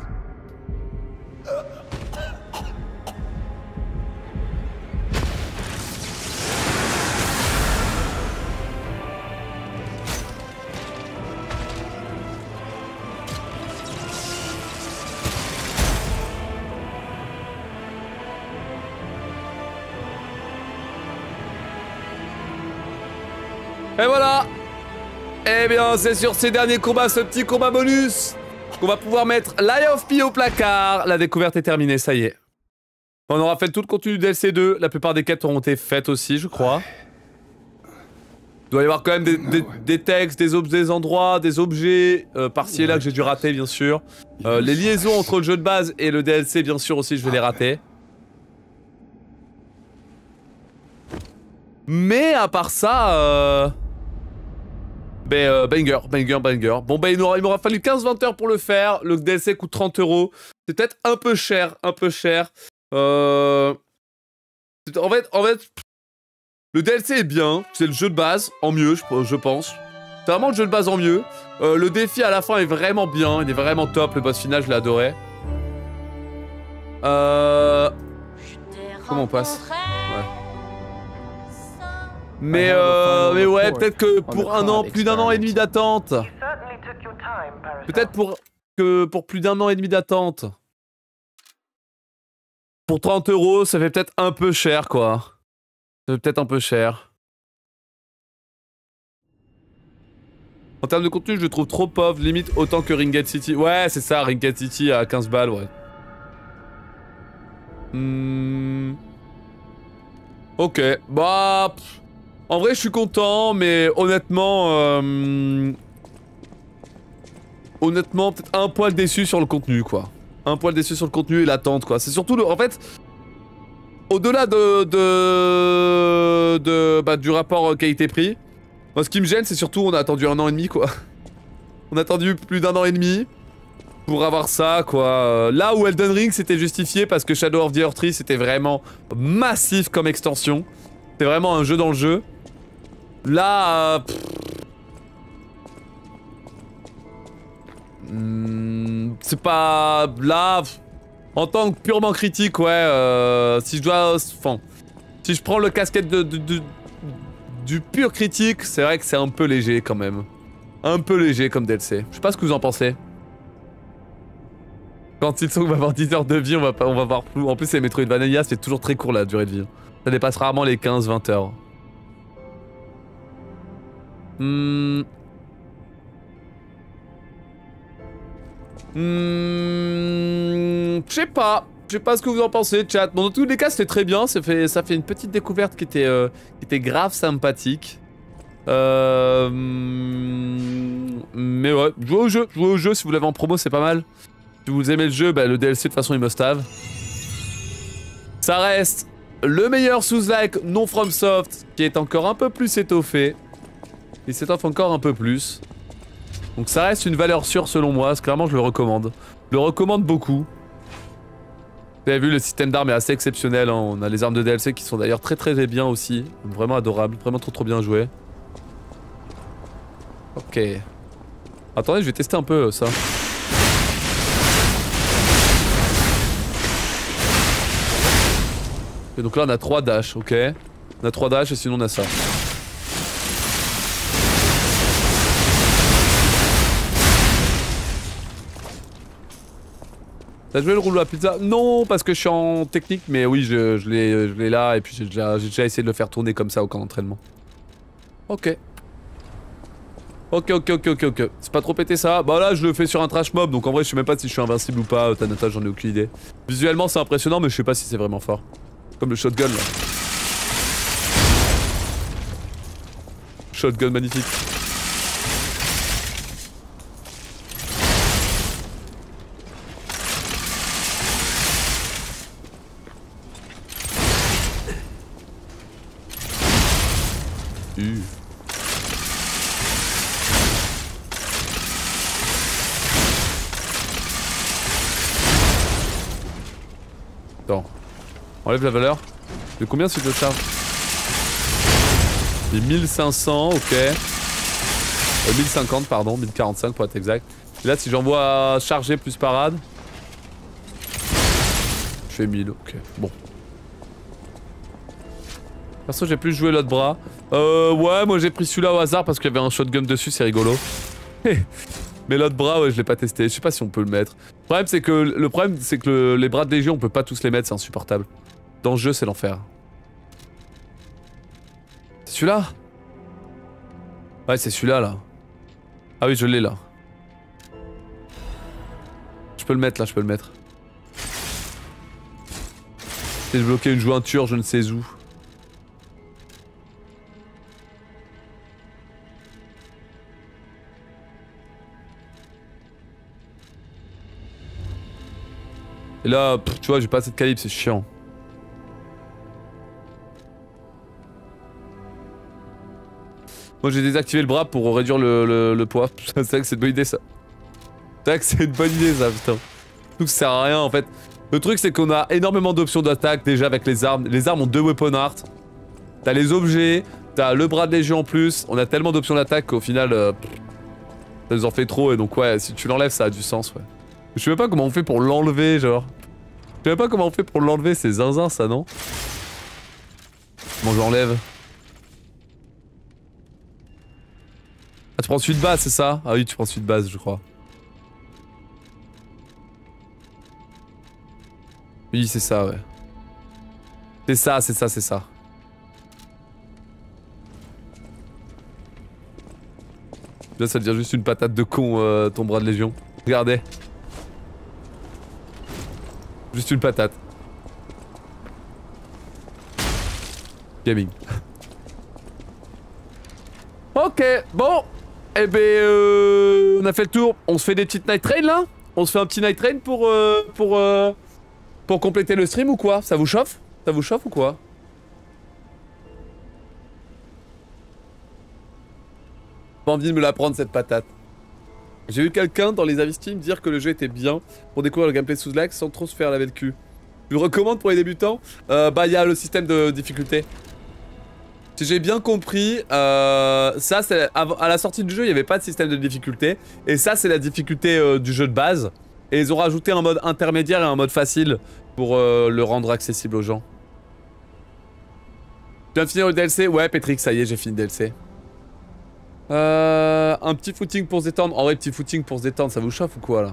Et voilà. Eh bien, c'est sur ces derniers combats, ce petit combat bonus, qu'on va pouvoir mettre Lie of P au placard. La découverte est terminée, ça y est. On aura fait tout le contenu du DLC 2. La plupart des quêtes auront été faites aussi, je crois. Il doit y avoir quand même des textes, des endroits, des objets par-ci et là que j'ai dû rater, bien sûr. Les liaisons entre le jeu de base et le DLC, bien sûr, aussi, je vais les rater. Mais à part ça, banger. Bon, il m'aura fallu 15-20 heures pour le faire. Le DLC coûte 30 €. C'est peut-être un peu cher, En fait, le DLC est bien. C'est le jeu de base en mieux, je pense. C'est vraiment le jeu de base en mieux. Le défi à la fin est vraiment bien. Il est vraiment top. Le boss final, je l'ai adoré. Comment on passe? Ouais. Mais ouais, peut-être que pour un an, plus d'un an et demi d'attente. Peut-être pour plus d'un an et demi d'attente. Pour 30 €, ça fait peut-être un peu cher, quoi. Ça fait peut-être un peu cher. En termes de contenu, je le trouve trop pauvre, limite autant que Ringate City. Ouais, c'est ça, Ringate City à 15 balles, ouais. Ok, bah... En vrai, je suis content, mais honnêtement... Honnêtement, peut-être un poil déçu sur le contenu, quoi. Un poil déçu sur le contenu et l'attente, quoi. C'est surtout le... En fait... Au-delà du rapport qualité-prix, moi, ce qui me gêne, c'est surtout on a attendu 1 an et demi, quoi. On a attendu plus d'1 an et demi pour avoir ça, quoi. Là où Elden Ring, c'était justifié parce que Shadow of the Earth c'était vraiment massif comme extension. C'était vraiment un jeu dans le jeu. Là... c'est pas... Là... En tant que purement critique, ouais, si je dois... Enfin... Si je prends le casquette du pur critique, c'est vrai que c'est un peu léger quand même. Un peu léger comme DLC. Je sais pas ce que vous en pensez. Quand Silksong va avoir 10 heures de vie, on va voir flou. En plus, c'est Metroidvania, c'est toujours très court la durée de vie. Ça dépasse rarement les 15-20 heures. Je sais pas ce que vous en pensez, chat. Bon, dans tous les cas, c'était très bien. Ça fait une petite découverte qui était grave sympathique. Mais ouais, jouez au jeu si vous l'avez en promo, c'est pas mal. Si vous aimez le jeu, bah, le DLC de toute façon il must have. Ça reste le meilleur sous-like non FromSoft qui est encore un peu plus étoffé. Il s'étoffe encore un peu plus. Donc ça reste une valeur sûre selon moi, clairement je le recommande. Je le recommande beaucoup. Vous avez vu, le système d'armes est assez exceptionnel, hein. On a les armes de DLC qui sont d'ailleurs très bien aussi. Vraiment adorables, vraiment trop bien joué. Ok. Attendez, je vais tester un peu ça. Et donc là on a 3 dashs, ok. On a 3 dashs et sinon on a ça. T'as joué le rouleau à pizza? Non, parce que je suis en technique, mais oui, je l'ai là, et puis j'ai déjà essayé de le faire tourner comme ça au camp d'entraînement. Ok. Ok. C'est pas trop pété ça. Bah là, je le fais sur un trash mob, donc en vrai, je sais même pas si je suis invincible ou pas. Tanata, j'en ai aucune idée. Visuellement, c'est impressionnant, mais je sais pas si c'est vraiment fort. Comme le shotgun là. Shotgun magnifique. Attends. Enlève la valeur. De combien si je le charge? Les 1500, ok. 1050 pardon, 1045 pour être exact. Et là si j'envoie charger plus parade, je fais 1000, ok, bon. Perso j'ai plus joué l'autre bras. Ouais moi j'ai pris celui-là au hasard parce qu'il y avait un shotgun dessus, c'est rigolo. Mais l'autre bras ouais je l'ai pas testé, je sais pas si on peut le mettre. Le problème c'est que les bras de Légion on peut pas tous les mettre, c'est insupportable. Dans le jeu c'est l'enfer. C'est celui-là? Ouais c'est celui-là là. Ah oui je l'ai là. Je peux le mettre là, je peux le mettre. J'ai débloqué une jointure je ne sais où. Et là, tu vois, j'ai pas assez de calibre, c'est chiant. Moi j'ai désactivé le bras pour réduire le poids. C'est vrai que c'est une bonne idée ça. C'est vrai que c'est une bonne idée ça, putain. Tout ça sert à rien en fait. Le truc c'est qu'on a énormément d'options d'attaque déjà avec les armes. Les armes ont 2 weapon art. T'as les objets, t'as le bras de Légion en plus. On a tellement d'options d'attaque qu'au final, ça nous en fait trop. Et donc ouais, si tu l'enlèves ça a du sens ouais. Je sais même pas comment on fait pour l'enlever, genre. Je sais même pas comment on fait pour l'enlever, c'est zinzin ça, non? Bon, j'enlève. Ah, tu prends celui de base, c'est ça? Ah oui, tu prends celui de base, je crois. Oui, c'est ça, ouais. C'est ça, c'est ça, c'est ça. Là, ça devient juste une patate de con, ton bras de Légion. Regardez. Juste une patate. Gaming. Ok, bon. Eh ben, on a fait le tour. On se fait des petites night trains là? On se fait un petit night train pour compléter le stream ou quoi? Ça vous chauffe? Ça vous chauffe ou quoi? Pas envie de me la prendre cette patate. J'ai vu quelqu'un dans les avis Steam dire que le jeu était bien pour découvrir le gameplay sous lag sans trop se faire laver le cul. Je le recommande pour les débutants. Bah il y a le système de difficulté. Si j'ai bien compris, ça c'est à la sortie du jeu il n'y avait pas de système de difficulté. Et ça c'est la difficulté du jeu de base. Et ils ont rajouté un mode intermédiaire et un mode facile pour le rendre accessible aux gens. Tu viens de finir le DLC? Ouais Patrick, ça y est j'ai fini le DLC. Un petit footing pour se détendre. En vrai, petit footing pour se détendre, ça vous chauffe ou quoi là?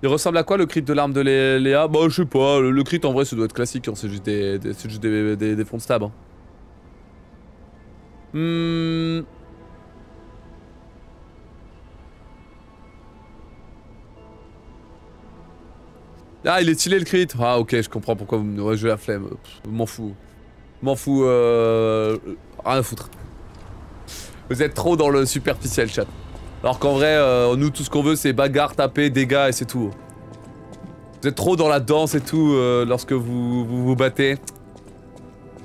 Il ressemble à quoi le crit de l'arme de Léa? Bah, je sais pas. Le crit en vrai, ça doit être classique. Hein. C'est juste des fonds de stab. Hein. Ah, il est stylé le crit. Ah, ok, je comprends pourquoi vous me. Ouais, j'ai la flemme. M'en fous. M'en fous. Rien à foutre. Vous êtes trop dans le superficiel, chat. Alors qu'en vrai, nous, tout ce qu'on veut, c'est bagarre, taper, dégâts et c'est tout. Vous êtes trop dans la danse et tout lorsque vous battez.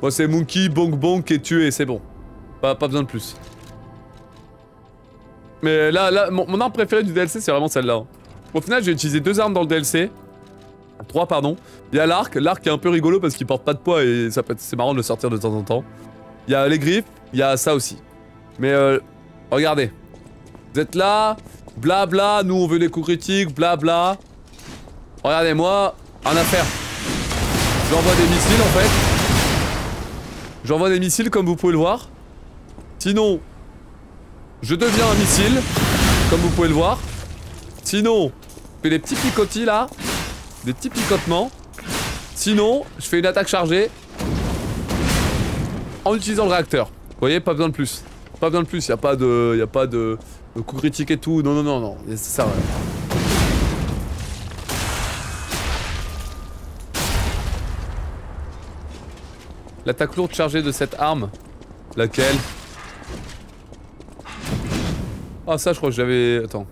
Moi, c'est Monkey, bonk bonk et tué, c'est bon. Pas besoin de plus. Mais là mon arme préférée du DLC, c'est vraiment celle-là. Hein. Au final, j'ai utilisé 2 armes dans le DLC. 3, pardon. Il y a l'arc. L'arc est un peu rigolo parce qu'il porte pas de poids et c'est marrant de le sortir de temps en temps. Il y a les griffes. Il y a ça aussi. Mais regardez, vous êtes là, blabla, nous on veut les coups critiques, blabla. Regardez moi, rien à faire. J'envoie des missiles en fait. J'envoie des missiles comme vous pouvez le voir. Sinon, je deviens un missile, comme vous pouvez le voir. Sinon, je fais des petits picotis là, des petits picotements. Sinon, je fais une attaque chargée en utilisant le réacteur. Vous voyez, pas besoin de plus. Pas besoin de plus, y a pas de coups critiques et tout, non, c'est ça. Ouais. L'attaque lourde chargée de cette arme. Laquelle? Ah ça je crois que j'avais... Attends.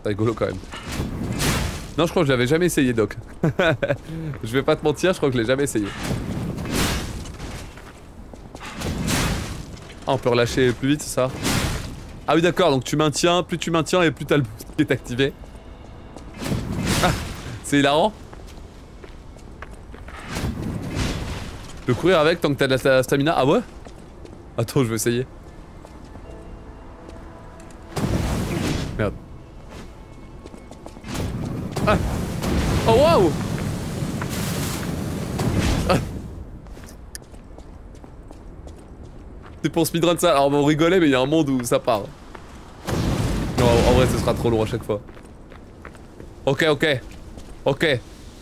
C'est rigolo quand même. Non je crois que je l'avais jamais essayé Doc. Je vais pas te mentir, je crois que je l'ai jamais essayé. Ah, on peut relâcher plus vite, c'est ça? Ah oui, d'accord, donc tu maintiens, plus tu maintiens et plus t'as le boost qui est activé. Ah, c'est hilarant. De courir avec tant que t'as de la stamina. Ah ouais? Attends, je vais essayer. Merde. Ah. Oh waouh. Ah. C'est pour speedrun ça. Alors on rigolait mais il y a un monde où ça part. Non en vrai ce sera trop lourd à chaque fois. Ok. Tu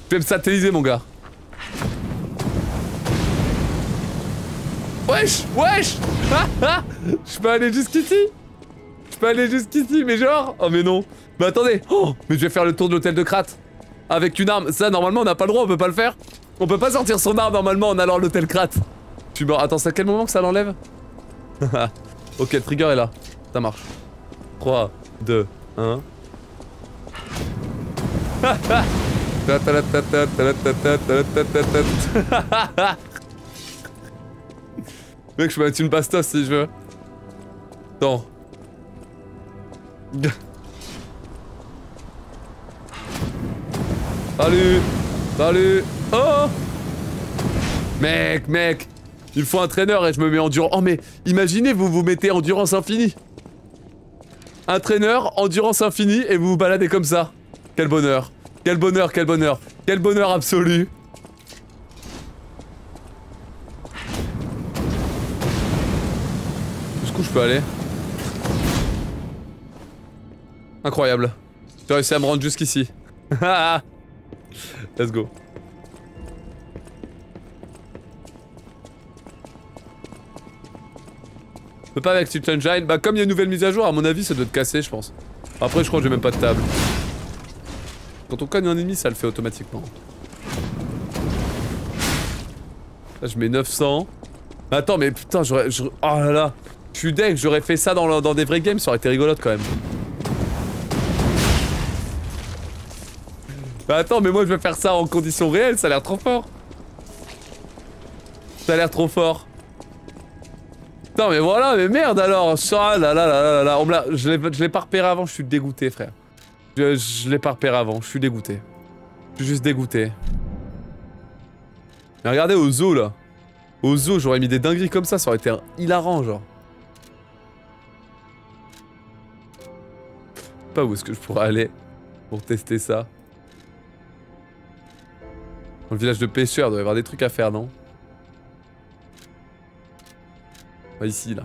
peux me satelliser mon gars. Wesh. Je peux aller jusqu'ici. Mais genre. Oh mais non. Mais attendez. Oh, mais je vais faire le tour de l'hôtel de Krat. Avec une arme. Ça normalement on n'a pas le droit, on peut pas le faire. On peut pas sortir son arme normalement en allant à l'hôtel Krat. Je suis mort. Attends, c'est à quel moment que ça l'enlève? Ok, le trigger est là. Ça marche. 3, 2, 1. Mec, je peux mettre une bastos si je veux. Attends. Salut. Oh. Mec. Il faut un traîneur et je me mets endurance. Oh mais imaginez vous mettez endurance infinie. Un traîneur, endurance infinie et vous vous baladez comme ça. Quel bonheur. Quel bonheur absolu. Jusqu'où je peux aller? Incroyable. J'ai réussi à me rendre jusqu'ici. Let's go. Je peux pas avec Stitch Engine. Bah comme il y a une nouvelle mise à jour, à mon avis ça doit être cassé je pense. Après je crois que j'ai même pas de table. Quand on cogne un ennemi ça le fait automatiquement. Là je mets 900. Attends mais putain j'aurais... Oh là là. Je suis deg, j'aurais fait ça dans des vrais games, ça aurait été rigolote quand même. Bah attends mais moi je vais faire ça en conditions réelles, ça a l'air trop fort. Putain mais voilà, mais merde alors. Ah là là là là là. Je l'ai pas repéré avant, je suis dégoûté frère. Je l'ai pas repéré avant, je suis dégoûté. Je suis juste dégoûté. Mais regardez au zoo là. Au zoo j'aurais mis des dingueries comme ça aurait été hilarant genre. Pas où est-ce que je pourrais aller pour tester ça. Dans le village de pêcheurs, il doit y avoir des trucs à faire, non? Pas ici, là.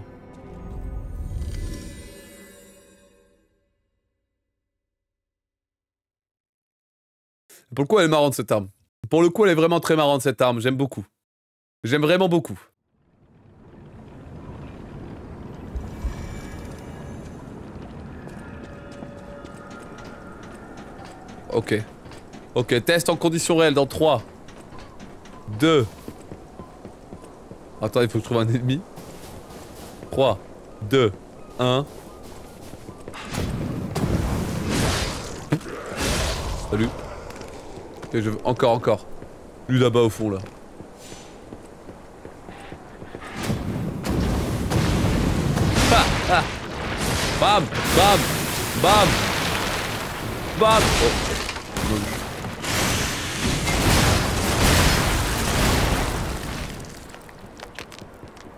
Pour le coup, elle est marrante, cette arme. Pour le coup, elle est vraiment très marrante, cette arme. J'aime beaucoup. J'aime vraiment beaucoup. Ok. Ok, test en conditions réelles dans 3, 2. Attends, il faut que je trouve un ennemi. 3, 2, 1. Salut. Ok, je veux... Encore. Lui là-bas au fond là. Ah. Bam. Oh.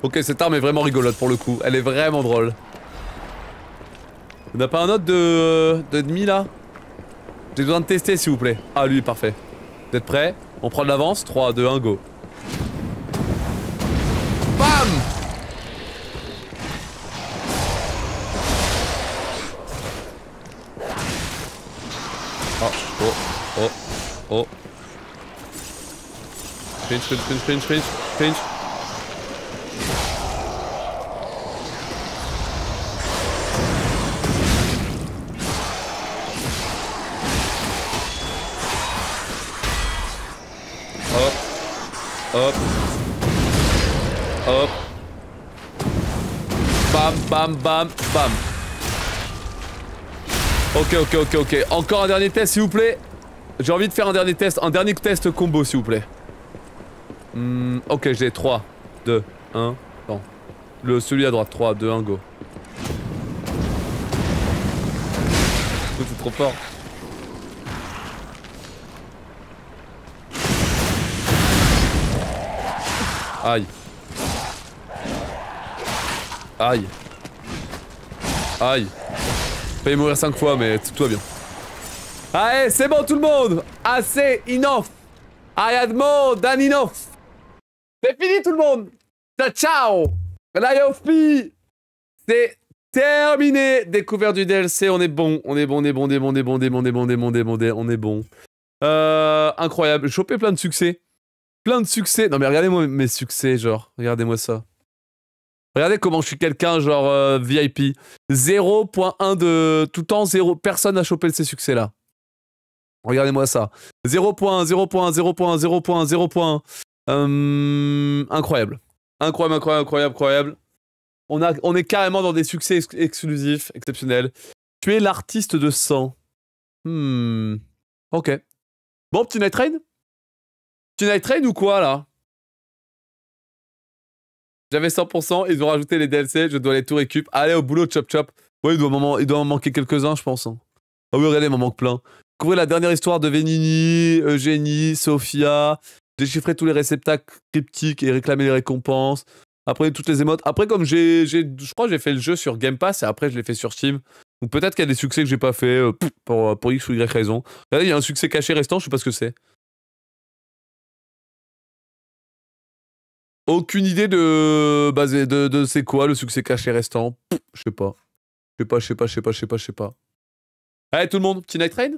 Ok, cette arme est vraiment rigolote pour le coup, elle est vraiment drôle. On a pas un autre d'ennemi là? J'ai besoin de tester s'il vous plaît. Ah lui, parfait. Vous êtes prêts? On prend de l'avance, 3, 2, 1, go. Bam! Oh. Pinch. Hop. Bam. Ok. Encore un dernier test s'il vous plaît. J'ai envie de faire un dernier test combo s'il vous plaît. Ok, j'ai 3, 2, 1. Non. Celui à droite, 3, 2, 1, go. C'est trop fort. Aïe. Aïe. Aïe. Failli mourir 5 fois, mais tout va bien. Allez, c'est bon tout le monde. Assez, enough. I had more than enough. C'est fini tout le monde. Ciao, ciao. Lie of P. C'est terminé. Découverte du DLC, on est bon. On est bon, on est bon, on est bon, on est bon, on est bon, on est bon, on est bon, on est bon, on est bon. Incroyable. J'ai chopé plein de succès. Plein de succès. Non mais regardez-moi mes succès, genre. Regardez-moi ça. Regardez comment je suis quelqu'un, genre VIP. 0.1 de... Tout le temps, 0. Personne n'a chopé ces succès-là. Regardez-moi ça. 0.1, 0.1, 0.1, 0.1, 0.1. Incroyable. Incroyable, incroyable, incroyable, incroyable. On est carrément dans des succès exclusifs, exceptionnels. Tu es l'artiste de sang. Ok. Bon, petit night train? Petit night train ou quoi, là? J'avais 100%, ils ont rajouté les DLC, je dois les tout récup. Allez, au boulot, chop chop. Ouais, il doit en manquer quelques-uns, je pense. Hein. Ah oui, regardez, il m'en manque plein. Découvrez la dernière histoire de Vénini, Eugénie, Sophia. Déchiffrer tous les réceptacles cryptiques et réclamer les récompenses. Après, toutes les émotes. Après, comme je crois que j'ai fait le jeu sur Game Pass et après, je l'ai fait sur Steam. Donc peut-être qu'il y a des succès que j'ai pas fait pour X ou Y raison. Regardez, il y a un succès caché restant, je sais pas ce que c'est. Aucune idée de c'est quoi le succès caché restant. Je sais pas. Je sais pas. Allez tout le monde, petit night train?